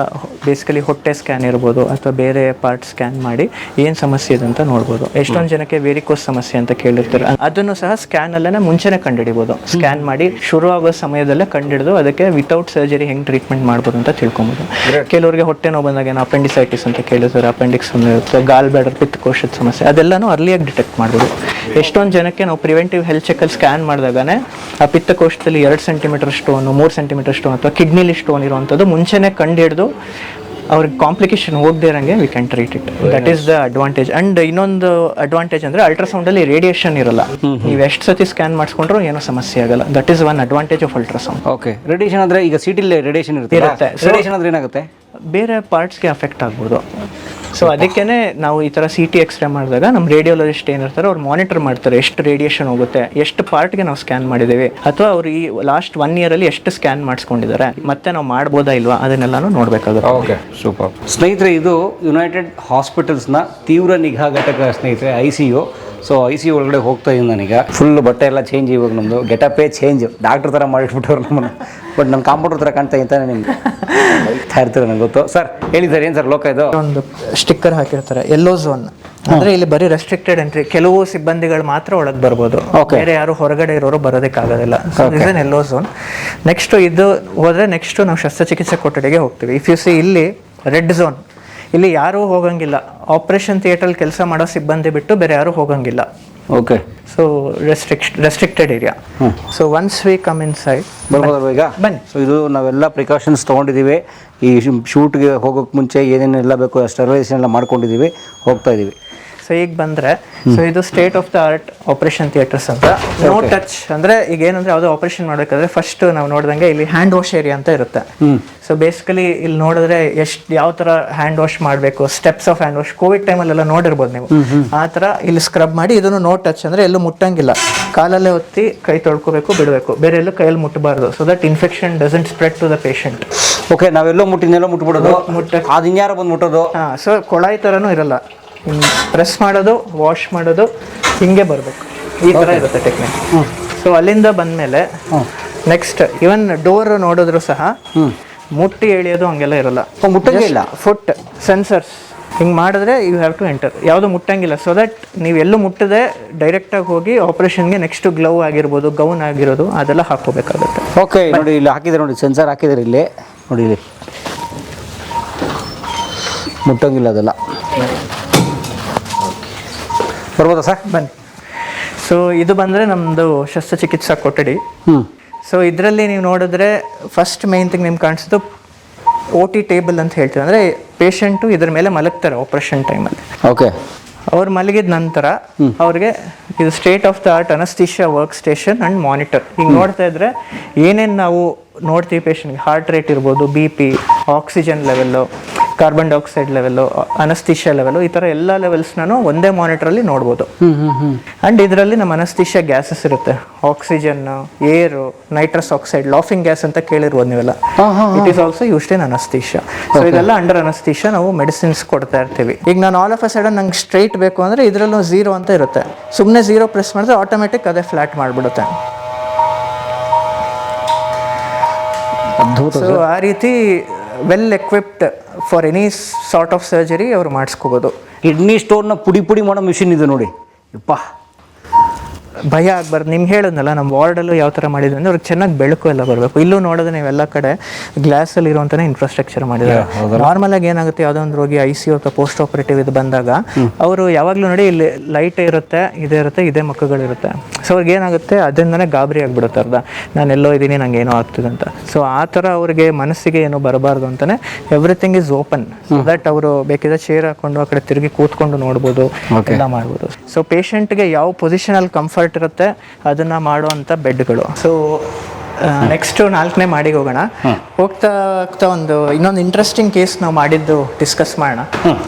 ಬೇಸಿಕಲಿ ಹೊಟ್ಟೆ ಸ್ಕ್ಯಾನ್ ಇರ್ಬೋದು ಅಥವಾ ಬೇರೆ ಪಾರ್ಟ್ ಸ್ಕ್ಯಾನ್ ಮಾಡಿ ಏನು ಸಮಸ್ಯೆ ಇದೆ ಅಂತ ನೋಡ್ಬೋದು. ಎಷ್ಟೊಂದು ಜನಕ್ಕೆ ವೇರಿಕೋಸ್ ಸಮಸ್ಯೆ ಅಂತ ಕೇಳಿರ್ತಾರೆ, ಅದನ್ನು ಸಹ ಸ್ಕ್ಯಾನ್ ಅಲ್ಲೇ ಮುಂಚೆನೆ ಕಂಡುಹಿಡಿಬೋದು. ಸ್ಕ್ಯಾನ್ ಮಾಡಿ ಶುರುವಾಗೋ ಸಮಯದಲ್ಲೇ ಕಂಡುಹಿಡಿದು ಅದಕ್ಕೆ ವಿತೌಟ್ ಸರ್ಜರಿ ಹೆಂಗೆ ಟ್ರೀಟ್ಮೆಂಟ್ ಮಾಡ್ಬೋದು ಅಂತ ತಿಳ್ಕೊಬೋದು. ಕೆಲವರಿಗೆ ಹೊಟ್ಟೆ ನೋವು ಬಂದಾಗ ಏನೋ ಅಪೆಂಡಿಸೈಟಿಸ್ ಅಂತ ಕೇಳಿರ್ತಾರೆ, ಅಪೆಂಡಿಕ್ಸ್ ಇರುತ್ತೆ, ಗಾಲ್ ಬ್ಯಾಡರ್ ಪಿತ್ತಕೋಶದ ಸಮಸ್ಯೆ, ಅದೆಲ್ಲನೂ ಅರ್ಲಿಯಾಗಿ ಡಿಟೆಕ್ಟ್ ಮಾಡ್ಬೋದು. ಎಷ್ಟೊಂದು ಜನಕ್ಕೆ ನಾವು ಪ್ರಿವೆಂಟಿವ್ ಹೆಲ್ತ್ ಚೆಕಲ್ಲಿ ಸ್ಕ್ಯಾನ್ ಮಾಡಿದಾಗನೇ ಆ ಪಿತ್ತಕೋಶದಲ್ಲಿ 2 ಸೆಂಟಿಮೀಟರ್ ಸ್ಟೋನು, 3 ಸೆಂಟಿಮೀಟರ್ ಸ್ಟೋನ್ ಅಥವಾ ಕಿಡ್ನಿಲಿ ಸ್ಟೋನ್ ಇರುವಂಥದ್ದು ಮುಂಚೆನೇ ಕಂಡುಹಿಡಿದು ಅವ್ರಿಗೆ ಕಾಂಪ್ಲಿಕೇಶನ್ ಹೋಗದೇ ಇರೋಂಗೆ we can treat it. That is the advantage. And ಇನ್ನೊಂದು ಅಡ್ವಾಂಟೇಜ್ ಅಂದರೆ ಅಲ್ಟ್ರಾಸೌಂಡಲ್ಲಿ ರೇಡಿಯೇಷನ್ ಇರಲ್ಲ. ನೀವು ಎಷ್ಟು ಸತಿ ಸ್ಕ್ಯಾನ್ ಮಾಡಿಸ್ಕೊಂಡ್ರೂ ಏನೂ ಸಮಸ್ಯೆ ಆಗಲ್ಲ. That is one advantage of ultrasound. Okay. Radiation ಅಂದರೆ ಈಗ ಸಿಟಿಲಿ ರೇಡಿಯೇಷನ್ ಇರುತ್ತೆ. ರೇಡಿಯೇಷನ್ ಅಂದರೆ ಏನಾಗುತ್ತೆ? ಬೇರೆ ಪಾರ್ಟ್ಸ್ಗೆ ಅಫೆಕ್ಟ್ ಆಗ್ಬೋದು. ಸೊ ಅದಕ್ಕೇ ನಾವು ಈ ಥರ CT ಎಕ್ಸ್ರೇ ಮಾಡಿದಾಗ ನಮ್ಮ ರೇಡಿಯೋಲಜಿಸ್ಟ್ ಏನಿರ್ತಾರೆ ಅವ್ರು ಮಾನಿಟರ್ ಮಾಡ್ತಾರೆ ಎಷ್ಟು ರೇಡಿಯೇಷನ್ ಹೋಗುತ್ತೆ, ಎಷ್ಟು ಪಾರ್ಟ್ಗೆ ನಾವು ಸ್ಕ್ಯಾನ್ ಮಾಡಿದ್ದೀವಿ, ಅಥವಾ ಅವ್ರು ಈ ಲಾಸ್ಟ್ 1 year ಎಷ್ಟು ಸ್ಕ್ಯಾನ್ ಮಾಡಿಸ್ಕೊಂಡಿದ್ದಾರೆ, ಮತ್ತೆ ನಾವು ಮಾಡ್ಬೋದಾ ಇಲ್ವಾ ಅದನ್ನೆಲ್ಲನೂ ನೋಡಬೇಕಾಗುತ್ತೆ. Okay, super. ಸ್ನೇಹಿತರೆ, ಇದು ಯುನೈಟೆಡ್ ಹಾಸ್ಪಿಟಲ್ಸ್ನ ತೀವ್ರ ನಿಗಾ ಘಟಕ ಸ್ನೇಹಿತರೆ, ICU. ಸೊ ICU ಒಳಗಡೆ ಹೋಗ್ತಾ ಇದ್ದೀನಿ ನಾನೀಗ. ಫುಲ್ ಬಟ್ಟೆ ಎಲ್ಲ ಚೇಂಜ್, ಇವಾಗ ನಮ್ಮದು ಗೆಟಪೇ ಚೇಂಜ್. ಡಾಕ್ಟರ್ ಥರ ಮಾಡಿಟ್ಬಿಟ್ಟವ್ರು ನಮ್ಮನ್ನು. ಬಟ್ ನಮ್ಮ ಕಾಂಪೌಂಡರ್ ಥರ ಕಾಣ್ತಾ ಇದ್ದಾನೆ ನಿಮ್ಗೆ ಇರ್ತಾರೆ, ನಂಗೆ ಗೊತ್ತು. ಸರ್ ಹೇಳಿದ್ದಾರೆ ಏನು ಸರ್ ಲೋಕ ಇದು? ಒಂದು ಸ್ಟಿಕ್ಕರ್ ಹಾಕಿರ್ತಾರೆ, ಯೆಲ್ಲೋ ಝೋನ್ ಅಂದರೆ ಇಲ್ಲಿ ಬರೀ ರೆಸ್ಟ್ರಿಕ್ಟೆಡ್ ಎಂಟ್ರಿ, ಕೆಲವು ಸಿಬ್ಬಂದಿಗಳು ಮಾತ್ರ ಒಳಗೆ ಬರ್ಬೋದು, ಬೇರೆ ಯಾರು ಹೊರಗಡೆ ಇರೋರು ಬರೋದಕ್ಕಾಗೋದಿಲ್ಲ. Yellow zone. ನೆಕ್ಸ್ಟ್ ಇದು ಹೋದರೆ ನೆಕ್ಸ್ಟು ನಾವು ಶಸ್ತ್ರಚಿಕಿತ್ಸೆ ಕೊಠಡಿಗೆ ಹೋಗ್ತೀವಿ. ಇಫ್ ಯು ಸಿ ಇಲ್ಲಿ ರೆಡ್ ಝೋನ್, ಇಲ್ಲಿ ಯಾರೂ ಹೋಗಂಗಿಲ್ಲ. ಆಪರೇಷನ್ ಥಿಯೇಟ್ರಲ್ಲಿ ಕೆಲಸ ಮಾಡೋ ಸಿಬ್ಬಂದಿ ಬಿಟ್ಟು ಬೇರೆ ಯಾರೂ ಹೋಗಂಗಿಲ್ಲ. Okay. So restricted area. So once we come inside ಬರ್ಬೋದಲ್ವ ಈಗ? ಬನ್ನಿ. ಸೊ ಇದು ನಾವೆಲ್ಲ ಪ್ರಿಕಾಷನ್ಸ್ ತೊಗೊಂಡಿದ್ದೀವಿ. ಈ ಶೂಟ್ಗೆ ಹೋಗೋಕ್ಕೆ ಮುಂಚೆ ಏನೇನೆಲ್ಲ ಬೇಕು ಸ್ಟೆರಿಲೈಸೇಷನ್ ಎಲ್ಲ ಮಾಡ್ಕೊಂಡಿದ್ದೀವಿ, ಹೋಗ್ತಾ ಇದ್ದೀವಿ. ಸೊ ಈಗ ಬಂದರೆ, ಸೊ ಇದು state of the art operation theatres ಅಂತ. ನೋ ಟಚ್ ಅಂದರೆ ಈಗ ಏನಂದರೆ ಯಾವುದೋ ಆಪರೇಷನ್ ಮಾಡಬೇಕಾದ್ರೆ ಫಸ್ಟ್ ನಾವು ನೋಡಿದಂಗೆ ಇಲ್ಲಿ ಹ್ಯಾಂಡ್ ವಾಶ್ ಏರಿಯಾ ಅಂತ ಇರುತ್ತೆ. ಸೊ ಬೇಸಿಕಲಿ ಇಲ್ಲಿ ನೋಡಿದ್ರೆ ಯಾವ ಥರ ಹ್ಯಾಂಡ್ ವಾಶ್ ಮಾಡಬೇಕು, steps of hand wash Covid ಟೈಮಲ್ಲೆಲ್ಲ ನೋಡಿರ್ಬೋದು ನೀವು. ಆ ಥರ ಇಲ್ಲಿ ಸ್ಕ್ರಬ್ ಮಾಡಿ, ಇದನ್ನು ನೋ ಟಚ್ ಅಂದರೆ ಎಲ್ಲೂ ಮುಟ್ಟಂಗಿಲ್ಲ. ಕಾಲಲ್ಲೇ ಒತ್ತಿ ಕೈ ತೊಳ್ಕೊಬೇಕು, ಬಿಡಬೇಕು, ಬೇರೆ ಎಲ್ಲೂ ಕೈಯಲ್ಲಿ ಮುಟ್ಟಬಾರ್ದು. So that infection doesn't spread to the patient. Okay. ನಾವೆಲ್ಲೋ ಮುಟ್ಟಿನೆಲ್ಲೋ ಮುಟ್ಬಿಡೋದು, ಅದು ಇನ್ಯಾರೋ ಬಂದು ಮುಟ್ಟೋದು. ಹಾಂ. ಸೊ ಕೊಳಾಯಿ ಥರನೂ ಇರಲ್ಲ, ಪ್ರೆಸ್ ಮಾಡೋದು, ವಾಶ್ ಮಾಡೋದು, ಹಿಂಗೆ ಬರಬೇಕು, ಈ ಥರ ಇರುತ್ತೆ ಟೆಕ್ನಿಕ್. ಸೊ ಅಲ್ಲಿಂದ ಬಂದಮೇಲೆ ನೆಕ್ಸ್ಟ್ ಇವನ್ ಡೋರ್ ನೋಡಿದ್ರು ಸಹ ಮುಟ್ಟಿ ಎಳಿಯೋದು ಹಂಗೆಲ್ಲ ಇರಲ್ಲ. ಮುಟ್ಟಂಗಿಲ್ಲ. ಫುಟ್ ಸೆನ್ಸರ್ಸ್ ಹಿಂಗೆ ಮಾಡಿದ್ರೆ ಯು ಹ್ಯಾವ್ ಟು ಎಂಟರ್. ಯಾವುದು ಮುಟ್ಟಂಗಿಲ್ಲ. ಸೊ ದಟ್ ನೀವು ಎಲ್ಲೂ ಮುಟ್ಟದೆ ಡೈರೆಕ್ಟಾಗಿ ಹೋಗಿ ಆಪರೇಷನ್ಗೆ ನೆಕ್ಸ್ಟ್ ಗ್ಲೌ ಆಗಿರ್ಬೋದು, ಗೌನ್ ಆಗಿರೋದು ಅದೆಲ್ಲ ಹಾಕೋಬೇಕಾಗುತ್ತೆ. ಓಕೆ. ನೋಡಿ ಇಲ್ಲಿ ಹಾಕಿದ್ದಾರೆ, ನೋಡಿ ಸೆನ್ಸರ್ ಹಾಕಿದ್ದಾರೆ ಇಲ್ಲಿ, ನೋಡಿ ಇಲ್ಲಿ ಮುಟ್ಟಂಗಿಲ್ಲ ಅದೆಲ್ಲ. ಬರ್ಬೋದಾ ಸರ್? ಬನ್ನಿ. ಸೊ ಇದು ಬಂದರೆ ನಮ್ಮದು ಶಸ್ತ್ರಚಿಕಿತ್ಸಾ ಕೊಠಡಿ. ಸೊ ಇದರಲ್ಲಿ ನೀವು ನೋಡಿದ್ರೆ ಫಸ್ಟ್ ಮೇನ್ ಥಿಂಗ್ ನಿಮ್ಗೆ ಕಾಣಿಸೋದು OT ಟೇಬಲ್ ಅಂತ ಹೇಳ್ತೀವಿ. ಅಂದರೆ ಪೇಷಂಟು ಇದ್ರ ಮೇಲೆ ಮಲಗ್ತಾರೆ ಆಪ್ರೇಷನ್ ಟೈಮಲ್ಲಿ. ಓಕೆ. ಅವ್ರು ಮಲಗಿದ ನಂತರ ಅವ್ರಿಗೆ ಇದು state of the art ಅನಸ್ತೀಷಿಯಾ work station and monitor. ಹಿಂಗೆ ನೋಡ್ತಾ ಇದ್ರೆ ಏನೇನು ನಾವು ನೋಡ್ತೀವಿ ಪೇಷಂಟ್ಗೆ ಹಾರ್ಟ್ ರೇಟ್ ಇರ್ಬೋದು, BP, oxygen level, carbon dioxide level, anaesthesia level, ಈ ಥರ ಎಲ್ಲ ಲೆವೆಲ್ಸ್ನೂ ಒಂದೇ ಮಾನಿಟ್ರಲ್ಲಿ ನೋಡ್ಬೋದು. ಆ್ಯಂಡ್ ಇದರಲ್ಲಿ ನಮ್ಮ ಅನಸ್ತೀಶಿಯಾ ಗ್ಯಾಸಸ್ ಇರುತ್ತೆ, ಆಕ್ಸಿಜನ್, ಏರು, ನೈಟ್ರಸ್ ಆಕ್ಸೈಡ್, ಲಾಫಿಂಗ್ ಗ್ಯಾಸ್ ಅಂತ ಕೇಳಿರ್ಬೋದು ನೀವೆಲ್ಲ. It is also used in anaesthesia. So ಇದೆಲ್ಲ ಅಂಡರ್ ಅನಸ್ತೀಶಿಯಾ ನಾವು ಮೆಡಿಸಿನ್ಸ್ ಕೊಡ್ತಾ ಇರ್ತೀವಿ. ಈಗ ನಾನು ಆಲ್ ಆಫ್ ಅ ಸಡನ್ ನಂಗೆ ಸ್ಟ್ರೈಟ್ ಬೇಕು ಅಂದರೆ ಇದರಲ್ಲೂ 0 ಅಂತ ಇರುತ್ತೆ. ಸುಮ್ಮನೆ 0 ಪ್ರೆಸ್ ಮಾಡಿದ್ರೆ ಆಟೋಮೆಟಿಕ್ ಅದೇ ಫ್ಲಾಟ್ ಮಾಡಿಬಿಡುತ್ತೆ. ಸೊ ಆ ರೀತಿ well equipped for any sort of surgery ಅವರು ಮಾಡಿಸ್ಕೋಬೋದು. ಕಿಡ್ನಿ ಸ್ಟೋನ್ನ ಪುಡಿ ಮಾಡೋ ಮಿಷಿನ್ ಇದು ನೋಡಿ. ಯಪ್ಪ, ಭಯ ಆಗ್ಬಾರ್ದು. ನಿಮ್ಗೆ ಹೇಳಿದ್ನಲ್ಲ ನಮ್ಮ ವಾರ್ಡಲ್ಲೂ ಯಾವ ಥರ ಮಾಡಿದ್ವಿ ಅಂದರೆ ಅವ್ರಿಗೆ ಚೆನ್ನಾಗಿ ಬೆಳಕು ಎಲ್ಲ ಬರಬೇಕು. ಇಲ್ಲೂ ನೋಡಿದ್ರೆ ನೀವೆಲ್ಲ ಕಡೆ ಗ್ಲಾಸಲ್ಲಿ ಇರುವಂಥನೇ ಇನ್ಫ್ರಾಸ್ಟ್ರಕ್ಚರ್ ಮಾಡಿದ್ದಾರೆ. ನಾರ್ಮಲಾಗಿ ಏನಾಗುತ್ತೆ, ಯಾವುದೋ ಒಂದು ರೋಗಿ ICU ಅಥವಾ ಪೋಸ್ಟ್ ಆಪರೇಟಿವ್ ಇದು ಬಂದಾಗ ಅವರು ಯಾವಾಗಲೂ ನೋಡಿ ಇಲ್ಲಿ ಲೈಟ್ ಇರುತ್ತೆ, ಇದೇ ಮಕ್ಕಗಳಿರುತ್ತೆ. ಸೊ ಅವ್ರಿಗೆ ಏನಾಗುತ್ತೆ, ಅದರಿಂದನೇ ಗಾಬರಿ ಆಗಿಬಿಡುತ್ತೆ ಅರ್ಧ, ನಾನು ಎಲ್ಲೋ ಇದ್ದೀನಿ, ನಂಗೆ ಏನೋ ಆಗ್ತಿದೆ ಅಂತ. ಸೊ ಆ ಥರ ಅವ್ರಿಗೆ ಮನಸ್ಸಿಗೆ ಏನೋ ಬರಬಾರ್ದು ಅಂತಲೇ everything is open, so that ಅವರು ಬೇಕಿದ್ರೆ ಚೇರ್ ಹಾಕೊಂಡು ಆ ಕಡೆ ತಿರುಗಿ ಕೂತ್ಕೊಂಡು ನೋಡ್ಬೋದು, ಎಲ್ಲ ಮಾಡ್ಬೋದು. ಸೊ ಪೇಷಂಟ್ಗೆ ಯಾವ ಪೊಸಿಷನಲ್ಲಿ ಕಂಫರ್ಟ್ ಇರುತ್ತೆ ಅದನ್ನ ಮಾಡುವಂಥ ಬೆಡ್ಗಳು. ಸೊ ನೆಕ್ಸ್ಟ್ 4ನೇ ಮಾಡಿಗೆ ಹೋಗೋಣ. ಹೋಗ್ತಾ ಇನ್ನೊಂದು ಇಂಟ್ರೆಸ್ಟಿಂಗ್ ಕೇಸ್ ನಾವು ಮಾಡಿದ್ದು ಡಿಸ್ಕಸ್ ಮಾಡೋಣ.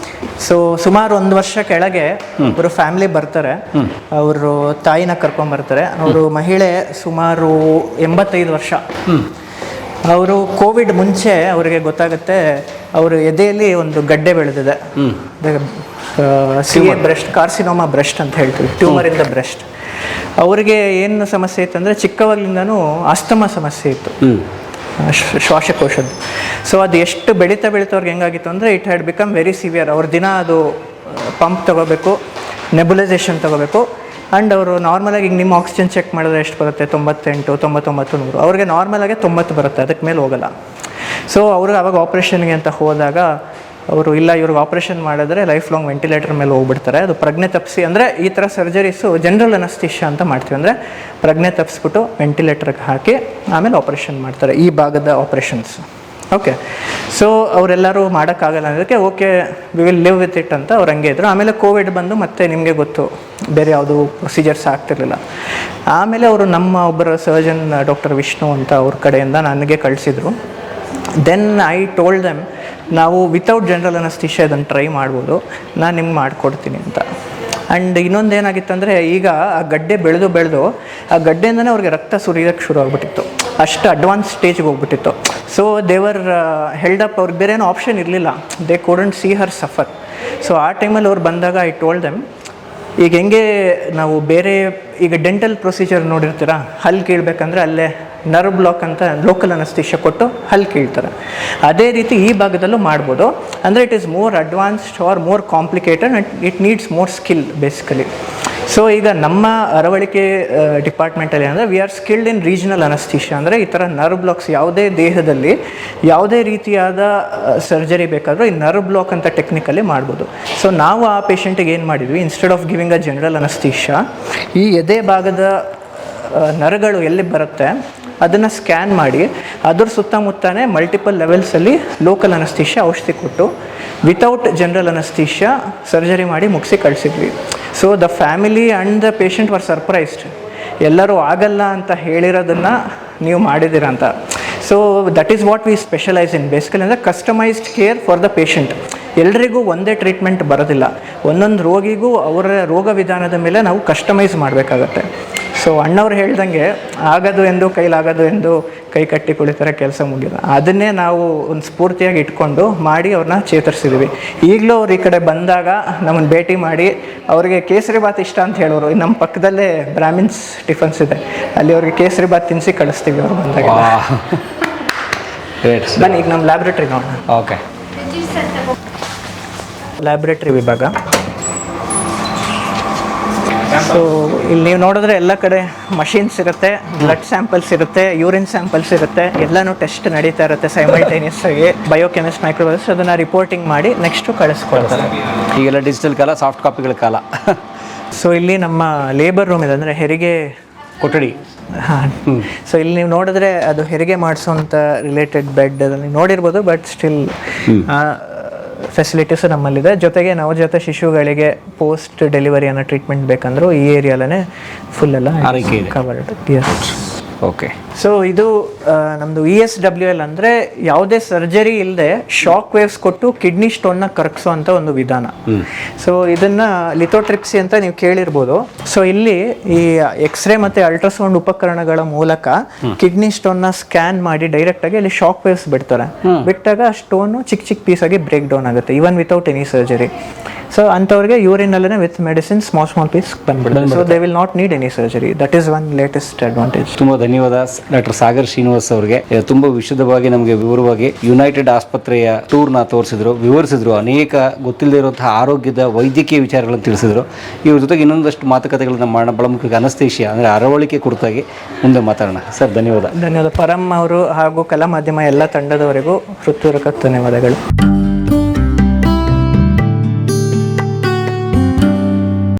ಸೊ ಸುಮಾರು 1 ವರ್ಷ ಕೆಳಗೆ ಒಬ್ಬರು ಫ್ಯಾಮಿಲಿ ಬರ್ತಾರೆ, ಅವರು ತಾಯಿನ ಕರ್ಕೊಂಡ್ಬರ್ತಾರೆ. ಅವರು ಮಹಿಳೆ, ಸುಮಾರು 85 ವರ್ಷ. ಅವರು ಕೋವಿಡ್ ಮುಂಚೆ ಅವರಿಗೆ ಗೊತ್ತಾಗುತ್ತೆ ಅವರು ಎದೆಯಲ್ಲಿ ಒಂದು ಗಡ್ಡೆ ಬೆಳೆದಿದೆ, CA ಬ್ರೆಸ್ಟ್ ಕಾರ್ಸಿನೋಮಾ ಬ್ರೆಸ್ಟ್ ಅಂತ ಹೇಳ್ತೀವಿ, ಟ್ಯೂಮರ್ ಇನ್ ದ ಬ್ರೆಸ್ಟ್. ಅವರಿಗೆ ಏನು ಸಮಸ್ಯೆ ಇತ್ತು ಅಂದರೆ ಚಿಕ್ಕವಾಗ್ಲಿಂದನೂ ಅಸ್ತಮಾ ಸಮಸ್ಯೆ ಇತ್ತು, ಶ್ವಾಸಕೋಶದ್ದು. ಸೊ ಅದು ಎಷ್ಟು ಬೆಳೀತಾ ಅವ್ರಿಗೆ ಹೆಂಗಾಗಿತ್ತು ಅಂದರೆ it had become very severe. ಅವ್ರ ದಿನ ಅದು ಪಂಪ್ ತೊಗೋಬೇಕು, ನೆಬುಲೈಸೇಷನ್ ತೊಗೋಬೇಕು. ಆ್ಯಂಡ್ ಅವರು ನಾರ್ಮಲಾಗಿ ಈಗ ನಿಮ್ಮ ಆಕ್ಸಿಜನ್ ಚೆಕ್ ಮಾಡಿದ್ರೆ ಎಷ್ಟು ಬರುತ್ತೆ, 98, 99, 100. ಅವ್ರಿಗೆ ನಾರ್ಮಲಾಗೆ 90 ಬರುತ್ತೆ, ಅದಕ್ಕೆ ಮೇಲೆ ಹೋಗಲ್ಲ. ಸೊ ಅವ್ರಿಗೆ ಅವಾಗ ಆಪ್ರೇಷನ್ಗೆ ಅಂತ ಹೋದಾಗ ಅವರು ಇಲ್ಲ, ಇವ್ರಿಗೆ ಆಪ್ರೇಷನ್ ಮಾಡಿದ್ರೆ ಲೈಫ್ ಲಾಂಗ್ ವೆಂಟಿಲೇಟರ್ ಮೇಲೆ ಹೋಗ್ಬಿಡ್ತಾರೆ, ಅದು ಪ್ರಜ್ಞೆ ತಪ್ಪಿಸಿ. ಅಂದರೆ ಈ ಥರ ಸರ್ಜರೀಸು ಜನರಲ್ ಅನಸ್ತೀಶಿಯಾ ಅಂತ ಮಾಡ್ತೀವಿ, ಅಂದರೆ ಪ್ರಜ್ಞೆ ತಪ್ಪಿಸ್ಬಿಟ್ಟು ವೆಂಟಿಲೇಟರ್ಗೆ ಹಾಕಿ ಆಮೇಲೆ ಆಪ್ರೇಷನ್ ಮಾಡ್ತಾರೆ, ಈ ಭಾಗದ ಆಪ್ರೇಷನ್ಸ್. ಓಕೆ, ಸೊ ಅವರೆಲ್ಲರೂ ಮಾಡೋಕ್ಕಾಗಲ್ಲ ಅನ್ನೋದಕ್ಕೆ okay we will live with it ಅಂತ ಅವ್ರು ಹಂಗೆ ಇದ್ರು. ಆಮೇಲೆ ಕೋವಿಡ್ ಬಂದು ಮತ್ತೆ ನಿಮಗೆ ಗೊತ್ತು ಬೇರೆ ಯಾವುದು ಪ್ರೊಸೀಜರ್ಸ್ ಆಗ್ತಿರ್ಲಿಲ್ಲ. ಆಮೇಲೆ ಅವರು ನಮ್ಮ ಒಬ್ಬರು ಸರ್ಜನ್ ಡಾಕ್ಟರ್ ವಿಷ್ಣು ಅಂತ ಅವ್ರ ಕಡೆಯಿಂದ ನನಗೆ ಕಳಿಸಿದ್ರು. ದೆನ್ ಐ ಟೋಲ್ಡ್ ದೆಮ್, ನಾವು ವಿತೌಟ್ ಜನರಲ್ ಅನಸ್ತೀಶಿಯಾ ಇದನ್ನು ಟ್ರೈ ಮಾಡ್ಬೋದು, ನಾನು ನಿಮ್ಗೆ ಮಾಡಿಕೊಡ್ತೀನಿ ಅಂತ. ಆ್ಯಂಡ್ ಇನ್ನೊಂದು ಏನಾಗಿತ್ತು ಅಂದರೆ, ಈಗ ಆ ಗಡ್ಡೆ ಬೆಳೆದು ಆ ಗಡ್ಡೆಯಿಂದನೇ ಅವ್ರಿಗೆ ರಕ್ತ ಸುರಿಯೋಕ್ಕೆ ಶುರು ಆಗಿಬಿಟ್ಟಿತ್ತು, ಅಷ್ಟು ಅಡ್ವಾನ್ಸ್ ಸ್ಟೇಜ್ಗೆ ಹೋಗ್ಬಿಟ್ಟಿತ್ತು. ಸೊ ದೇವರ್ ಹೆಲ್ಡ್ ಅಪ್, ಅವ್ರಿಗೆ ಬೇರೆ ಏನೋ ಆಪ್ಷನ್ ಇರಲಿಲ್ಲ, they couldn't see her suffer. So ಆ ಟೈಮಲ್ಲಿ ಅವ್ರು ಬಂದಾಗ ಐ ಟೋಲ್ಡ್ ದೆಮ್, ಈಗ ಹೆಂಗೆ ನಾವು ಬೇರೆ ಈಗ ಡೆಂಟಲ್ ಪ್ರೊಸೀಜರ್ ನೋಡಿರ್ತೀರ, ಹಲ್ಲು ಕೀಳ್ಬೇಕಂದ್ರೆ ಅಲ್ಲೇ ನರ್ವ್ ಬ್ಲಾಕ್ ಅಂತ ಲೋಕಲ್ ಅನಸ್ತೀಶಿಯಾ ಕೊಟ್ಟು ಹಲ್ಲು ಕೀಳ್ತಾರೆ, ಅದೇ ರೀತಿ ಈ ಭಾಗದಲ್ಲೂ ಮಾಡ್ಬೋದು. ಅಂದರೆ it is more advanced or more complicated and it needs more skill basically. So ಈಗ ನಮ್ಮ ಅರವಳಿಕೆ ಡಿಪಾರ್ಟ್ಮೆಂಟಲ್ಲಿ ಅಂದರೆ we are skilled in regional anaesthesia, ಅಂದರೆ ಈ ಥರ ನರ್ವ್ ಬ್ಲಾಕ್ಸ್ ಯಾವುದೇ ದೇಹದಲ್ಲಿ ಯಾವುದೇ ರೀತಿಯಾದ ಸರ್ಜರಿ ಬೇಕಾದರೂ ಈ ನರ್ವ್ ಬ್ಲಾಕ್ ಅಂತ ಟೆಕ್ನಿಕಲ್ಲಿ ಮಾಡ್ಬೋದು. ಸೊ ನಾವು ಆ ಪೇಷಂಟಿಗೆ ಏನು ಮಾಡಿದ್ವಿ, instead of giving a general anaesthesia, ಈ ಎದೆ ಭಾಗದ ನರಗಳು ಎಲ್ಲಿ ಬರುತ್ತೆ ಅದನ್ನು ಸ್ಕ್ಯಾನ್ ಮಾಡಿ ಅದ್ರ ಸುತ್ತಮುತ್ತನೇ ಮಲ್ಟಿಪಲ್ ಲೆವೆಲ್ಸಲ್ಲಿ ಲೋಕಲ್ ಅನಸ್ತೀಶಿಯಾ ಔಷಧಿ ಕೊಟ್ಟು ವಿತೌಟ್ ಜನರಲ್ ಅನಸ್ತೀಶಿಯಾ ಸರ್ಜರಿ ಮಾಡಿ ಮುಗಿಸಿ ಕಳಿಸಿದ್ವಿ. So the family and the patient were surprised, ಎಲ್ಲರೂ ಆಗಲ್ಲ ಅಂತ ಹೇಳಿರೋದನ್ನು ನೀವು ಮಾಡಿದ್ದೀರ ಅಂತ. So that is what we specialise in basically, ಅಂದರೆ customised care for the patient. ಎಲ್ರಿಗೂ ಒಂದೇ ಟ್ರೀಟ್ಮೆಂಟ್ ಬರೋದಿಲ್ಲ, ಒಂದೊಂದು ರೋಗಿಗೂ ಅವರ ರೋಗ ವಿಧಾನದ ಮೇಲೆ ನಾವು ಕಸ್ಟಮೈಸ್ ಮಾಡಬೇಕಾಗತ್ತೆ. ಸೊ ಅಣ್ಣವ್ರು ಹೇಳ್ದಂಗೆ ಆಗೋದು ಎಂದು ಕೈಲಾಗೋದು ಎಂದು ಕೈ ಕಟ್ಟಿ ಕುಳಿತಾರೆ, ಕೆಲಸ ಮುಗಿಯೋದು. ಅದನ್ನೇ ನಾವು ಒಂದು ಸ್ಫೂರ್ತಿಯಾಗಿ ಇಟ್ಕೊಂಡು ಮಾಡಿ ಅವ್ರನ್ನ ಚೇತರಿಸಿದ್ವಿ. ಈಗಲೂ ಅವ್ರು ಈ ಕಡೆ ಬಂದಾಗ ನಮ್ಮನ್ನು ಭೇಟಿ ಮಾಡಿ ಅವ್ರಿಗೆ ಕೇಸರಿ ಬಾತ್ ಇಷ್ಟ ಅಂತ ಹೇಳೋರು. ನಮ್ಮ ಪಕ್ಕದಲ್ಲೇ ಬ್ರಾಹ್ಮಿನ್ಸ್ ಟಿಫನ್ಸ್ ಇದೆ, ಅಲ್ಲಿ ಅವ್ರಿಗೆ ಕೇಸರಿ ಬಾತ್ ತಿನ್ನಿಸಿ ಕಳಿಸ್ತೀವಿ ಅವ್ರು ಬಂದಾಗ. ಬನ್ನಿ ಈಗ ನಮ್ಮ ಲ್ಯಾಬ್ರೇಟ್ರಿ ನೋಡೋಣ. ಓಕೆ, ಲ್ಯಾಬ್ರೇಟ್ರಿ ವಿಭಾಗ. ಸೊ ಇಲ್ಲಿ ನೀವು ನೋಡಿದ್ರೆ ಎಲ್ಲ ಕಡೆ ಮಷಿನ್ಸ್ ಇರುತ್ತೆ, ಬ್ಲಡ್ ಸ್ಯಾಂಪಲ್ಸ್ ಇರುತ್ತೆ, ಯೂರಿನ್ ಸ್ಯಾಂಪಲ್ಸ್ ಇರುತ್ತೆ, ಎಲ್ಲನೂ ಟೆಸ್ಟ್ ನಡೀತಾ ಇರುತ್ತೆ ಸೈಮಲ್ಟೇನಿಯಸ್ ಆಗಿ. ಬಯೋಕೆಮಿಸ್ಟ್, ಮೈಕ್ರೋಬಯಾಲಜಿಸ್ಟ್ ಅದನ್ನು ರಿಪೋರ್ಟಿಂಗ್ ಮಾಡಿ ನೆಕ್ಸ್ಟು ಕಳಿಸ್ಕೊಳ್ತಾರೆ. ಈಗೆಲ್ಲ ಡಿಜಿಟಲ್ ಕಾಲ, ಸಾಫ್ಟ್ ಕಾಪಿಗಳ ಕಾಲ. ಸೊ ಇಲ್ಲಿ ನಮ್ಮ ಲೇಬರ್ ರೂಮ್ ಇದೆ, ಅಂದರೆ ಹೆರಿಗೆ ಕೊಠಡಿ. ಹಾಂ, ಸೊ ಇಲ್ಲಿ ನೀವು ನೋಡಿದ್ರೆ ಅದು ಹೆರಿಗೆ ಮಾಡಿಸೋಂಥ ರಿಲೇಟೆಡ್ ಬೆಡ್ ಅದನ್ನು ನೋಡಿರ್ಬೋದು, ಬಟ್ ಸ್ಟಿಲ್ ಫೆಸಿಲಿಟೀಸು ನಮ್ಮಲ್ಲಿದೆ. ಜೊತೆಗೆ ನವಜಾತ ಶಿಶುಗಳಿಗೆ ಪೋಸ್ಟ್ ಡೆಲಿವರಿ ಅನ್ನೋ ಟ್ರೀಟ್ಮೆಂಟ್ ಬೇಕಂದ್ರೂ ಈ ಏರಿಯಾಲೇ ಫುಲ್ ಎಲ್ಲ ಆರೈಕೆ ಇದೆ. ಕವರ್ಡ್. ಓಕೆ. ಸೊ ಇದು ನಮ್ಮದು ESWL ಅಂದರೆ ಯಾವುದೇ ಸರ್ಜರಿ ಇಲ್ಲದೆ ಶಾಕ್ ವೇವ್ಸ್ ಕೊಟ್ಟು ಕಿಡ್ನಿ ಸ್ಟೋನ್ನ ಕರಗಿಸೋ ಅಂತ ಒಂದು ವಿಧಾನ. ಸೊ ಇದನ್ನು ಲಿಥೋಟ್ರಿಪ್ಸಿ ಅಂತ ನೀವು ಕೇಳಿರ್ಬೋದು. ಸೊ ಇಲ್ಲಿ ಈ ಎಕ್ಸ್ರೇ ಮತ್ತು ಅಲ್ಟ್ರಾಸೌಂಡ್ ಉಪಕರಣಗಳ ಮೂಲಕ ಕಿಡ್ನಿ ಸ್ಟೋನ್ನ ಸ್ಕ್ಯಾನ್ ಮಾಡಿ ಡೈರೆಕ್ಟಾಗಿ ಅಲ್ಲಿ ಶಾಕ್ ವೇವ್ಸ್ ಬಿಡ್ತಾರೆ. ಬಿಟ್ಟಾಗ ಆ ಸ್ಟೋನು ಚಿಕ್ಕ ಚಿಕ್ಕ ಪೀಸಾಗಿ ಬ್ರೇಕ್ ಡೌನ್ ಆಗುತ್ತೆ, ಇವನ್ ವಿತೌಟ್ ಎನಿ ಸರ್ಜರಿ. ಸೊ ಅಂಥವ್ರಿಗೆ ಯೂರಿನಲ್ಲೇ ವಿತ್ ಮೆಡಿಸಿನ್ ಸ್ಮಾಲ್ ಪೀಸ್ ಬಂದ್ಬಿಡುತ್ತೆ. So they will not need any surgery. That is one latest advantage. ತುಂಬ ಧನ್ಯವಾದ ಡಾಕ್ಟರ್ ಸಾಗರ್ ಶ್ರೀನಿವಾಸ್ ಅವರಿಗೆ. ತುಂಬ ವಿಶದವಾಗಿ ನಮಗೆ ವಿವರವಾಗಿ ಯುನೈಟೆಡ್ ಆಸ್ಪತ್ರೆಯ ಟೂರ್ನ ತೋರಿಸಿದ್ರು, ವಿವರಿಸಿದ್ರು. ಅನೇಕ ಗೊತ್ತಿಲ್ಲದೆ ಇರುವಂತಹ ಆರೋಗ್ಯದ ವೈದ್ಯಕೀಯ ವಿಚಾರಗಳನ್ನು ತಿಳಿಸಿದ್ರು. ಇವ್ರ ಜೊತೆಗೆ ಇನ್ನೊಂದಷ್ಟು ಮಾತುಕತೆಗಳನ್ನ ಮಾಡೋಣ. ಬಹಳ ಮುಖ್ಯವಾಗಿ ಅನಸ್ತೇಶಿಯಾ ಅಂದರೆ ಅರವಳಿಕೆ ಕುರಿತಾಗಿ ಮುಂದೆ ಮಾತಾಡೋಣ. ಸರ್ ಧನ್ಯವಾದ. ಧನ್ಯವಾದ. ಪರಮ್ ಅವರು ಹಾಗೂ ಕಲಾ ಮಾಧ್ಯಮ ಎಲ್ಲ ತಂಡದವರೆಗೂ ಹೃತ್ಪೂರ್ವಕ ಧನ್ಯವಾದಗಳು.